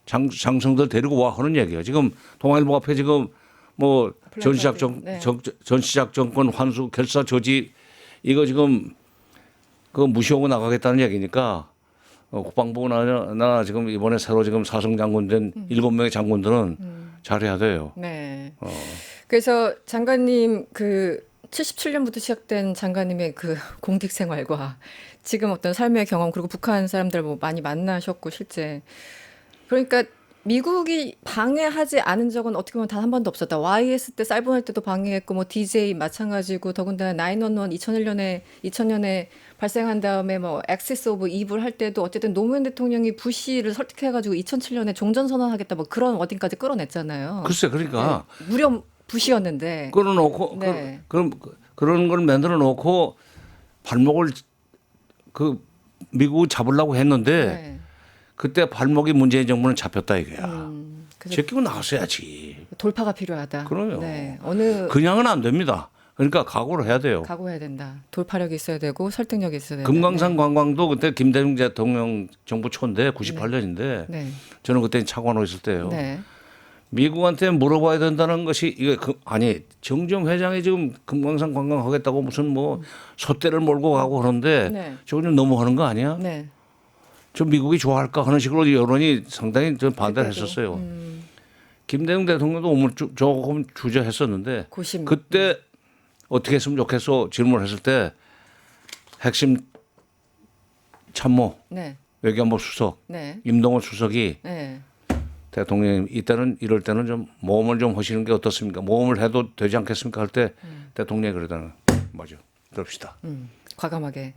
장성들 데리고 와 하는 얘기예요. 지금 동아일보 앞에 지금 뭐 전시작전권 환수 결사 저지 이거 지금 그거 무시하고 나가겠다는 얘기니까 국방부나 지금 이번에 새로 지금 사성 장군 된 7명의 장군들은 잘해야 돼요. 네. 그래서 장관님 그 77년부터 시작된 장관님의 그 공직 생활과 지금 어떤 삶의 경험 그리고 북한 사람들 뭐 많이 만나셨고 실제 그러니까 미국이 방해하지 않은 적은 어떻게 보면 단 한 번도 없었다. YS 때 사이버넷 때도 방해했고 뭐 DJ 마찬가지고 더군다나 911 2000년에 발생한 다음에 뭐 액세스 오브 이블 할 때도 어쨌든 노무현 대통령이 부시를 설득해가지고 2007년에 종전 선언하겠다 뭐 그런 어딘까지 끌어냈잖아요. 글쎄 그러니까 네. 무려 부시였는데. 끌어놓고 네. 그런 걸 만들어 놓고 발목을 그 미국 잡으려고 했는데 네. 그때 발목이 문재인 정부는 잡혔다 이거야. 그래서 제끼고 나왔어야지. 돌파가 필요하다. 그럼요. 네. 어느 그냥은 안 됩니다. 그러니까 각오를 해야 돼요. 각오해야 된다. 돌파력이 있어야 되고 설득력이 있어야 된다. 금강산 관광도 그때 김대중 대통령 정부 초인데 98년인데 네. 저는 그때 차관으로 있을 때요. 네. 미국한테 물어봐야 된다는 것이 이게 아니 정정 회장이 지금 금강산 관광하겠다고 무슨 뭐 소떼를 몰고 가고 그러는데 네. 저거 좀 너무하는 거 아니야? 네. 저 미국이 좋아할까 하는 식으로 여론이 상당히 좀 반대를 그때도, 했었어요. 김대중 대통령도 조금 주저했었는데 고심. 그때 어떻게 했으면 좋겠어 질문을 했을 때 핵심 참모 네. 외교안보 수석 네. 임동원 수석이 네. 대통령이 이때는 이럴 때는 좀 모험을 좀 하시는 게 어떻습니까? 모험을 해도 되지 않겠습니까? 할 때 대통령이 그러다는 맞아. 그럽시다. 과감하게.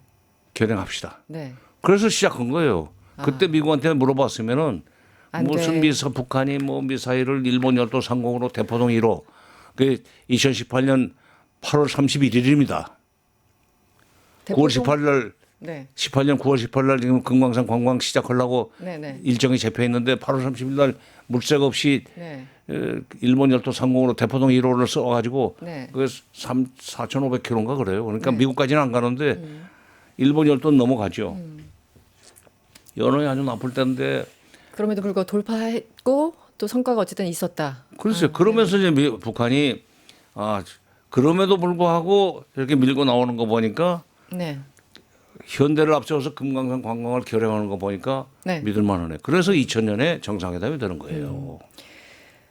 결행합시다. 네. 그래서 시작한 거예요. 그때 미국한테 물어봤으면은 안 무슨 돼. 북한이 뭐 미사일을 일본 열도 상공으로 대포동 1호 그 2018년 8월 31일입니다. 9월 18일 날 네. 18년 9월 18일 날 지금 금강산 관광 시작하려고 네네. 일정이 잡혀 있는데 8월 30일 날 물색 없이 네. 일본 열도 상공으로 대포동 1호를 써가지고 네. 그 4,500km인가 그래요. 그러니까 미국까지는 안 가는데 일본 열도 넘어가죠. 여론이 아주 나쁠 때인데 그럼에도 불구하고 돌파했고 또 성과가 어쨌든 있었다. 글쎄요. 그러면서 이제 북한이 그럼에도 불구하고 이렇게 밀고 나오는 거 보니까 네. 현대를 앞세워서 금강산 관광을 결행하는 거 보니까 네. 믿을만하네. 그래서 2000년에 정상회담이 되는 거예요.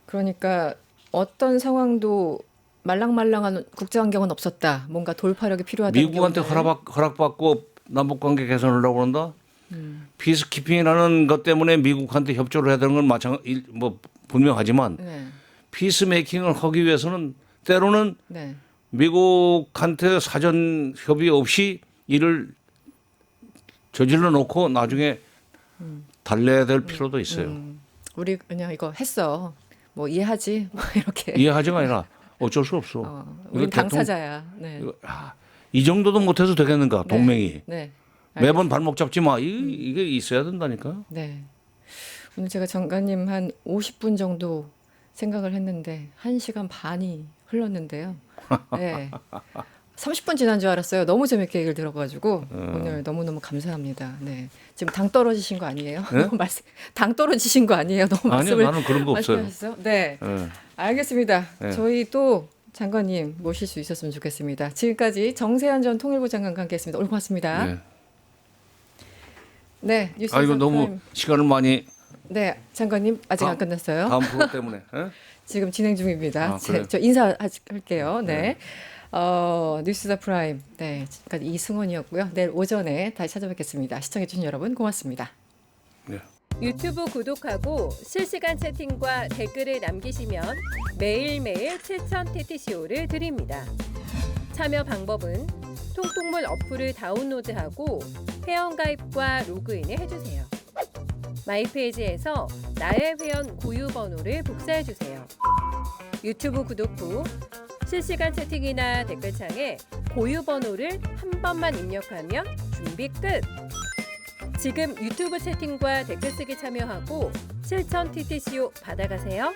그러니까 어떤 상황도 말랑말랑한 국제 환경은 없었다. 뭔가 돌파력이 필요하다는 미국한테 게 오늘. 허락받고 남북관계 개선하려고 그런다. 피스키핑이라는 것 때문에 미국한테 협조를 해야 되는 건 뭐 분명하지만 네. 피스메이킹을 하기 위해서는 때로는 네. 미국한테 사전 협의 없이 일을 저질러 놓고 나중에 달래야 될 필요도 있어요. 우리 그냥 이거 했어. 뭐 이해하지? 뭐 이렇게. 이해하지가 아니라 어쩔 수 없어. 우리 이거 당사자야. 네. 이 정도도 못해서 되겠는가 동맹이. 네. 매번 발목 잡지 마. 이게 있어야 된다니까. 네. 오늘 제가 장관님 한 50분 정도 생각을 했는데 1시간 반이 흘렀는데요. 네. 30분 지난 줄 알았어요. 너무 재밌게 얘기를 들어가지고 오늘 너무너무 감사합니다. 네. 지금 당 떨어지신 거 아니에요? 네? 너무 당 떨어지신 거 아니에요? 너무 아니요, 말씀을 나는 그런 거 없어요. 말씀하셨어요? 네. 네. 알겠습니다. 네. 저희 또 장관님 모실 수 있었으면 좋겠습니다. 지금까지 정세현 전 통일부 장관과 함께했습니다. 오늘 고맙습니다. 네. 네. 뉴스 이거 너무 프라임. 시간을 많이 네, 장관님 아직 안 끝났어요. 다음 프로 때문에. 에? 지금 진행 중입니다. 그래요? 저 인사할게요. 네. 뉴스더 프라임. 네, 지금까지 이승원이었고요. 내일 오전에 다시 찾아뵙겠습니다. 시청해주신 여러분 고맙습니다. 네. 유튜브 구독하고 실시간 채팅과 댓글을 남기시면 매일매일 7천 TTCO를 드립니다. 참여 방법은 통통물 어플을 다운로드하고 회원가입과 로그인을 해주세요. 마이페이지에서 나의 회원 고유 번호를 복사해주세요. 유튜브 구독 후 실시간 채팅이나 댓글창에 고유 번호를 한 번만 입력하면 준비 끝! 지금 유튜브 채팅과 댓글 쓰기 참여하고 실천 TTCO 받아가세요.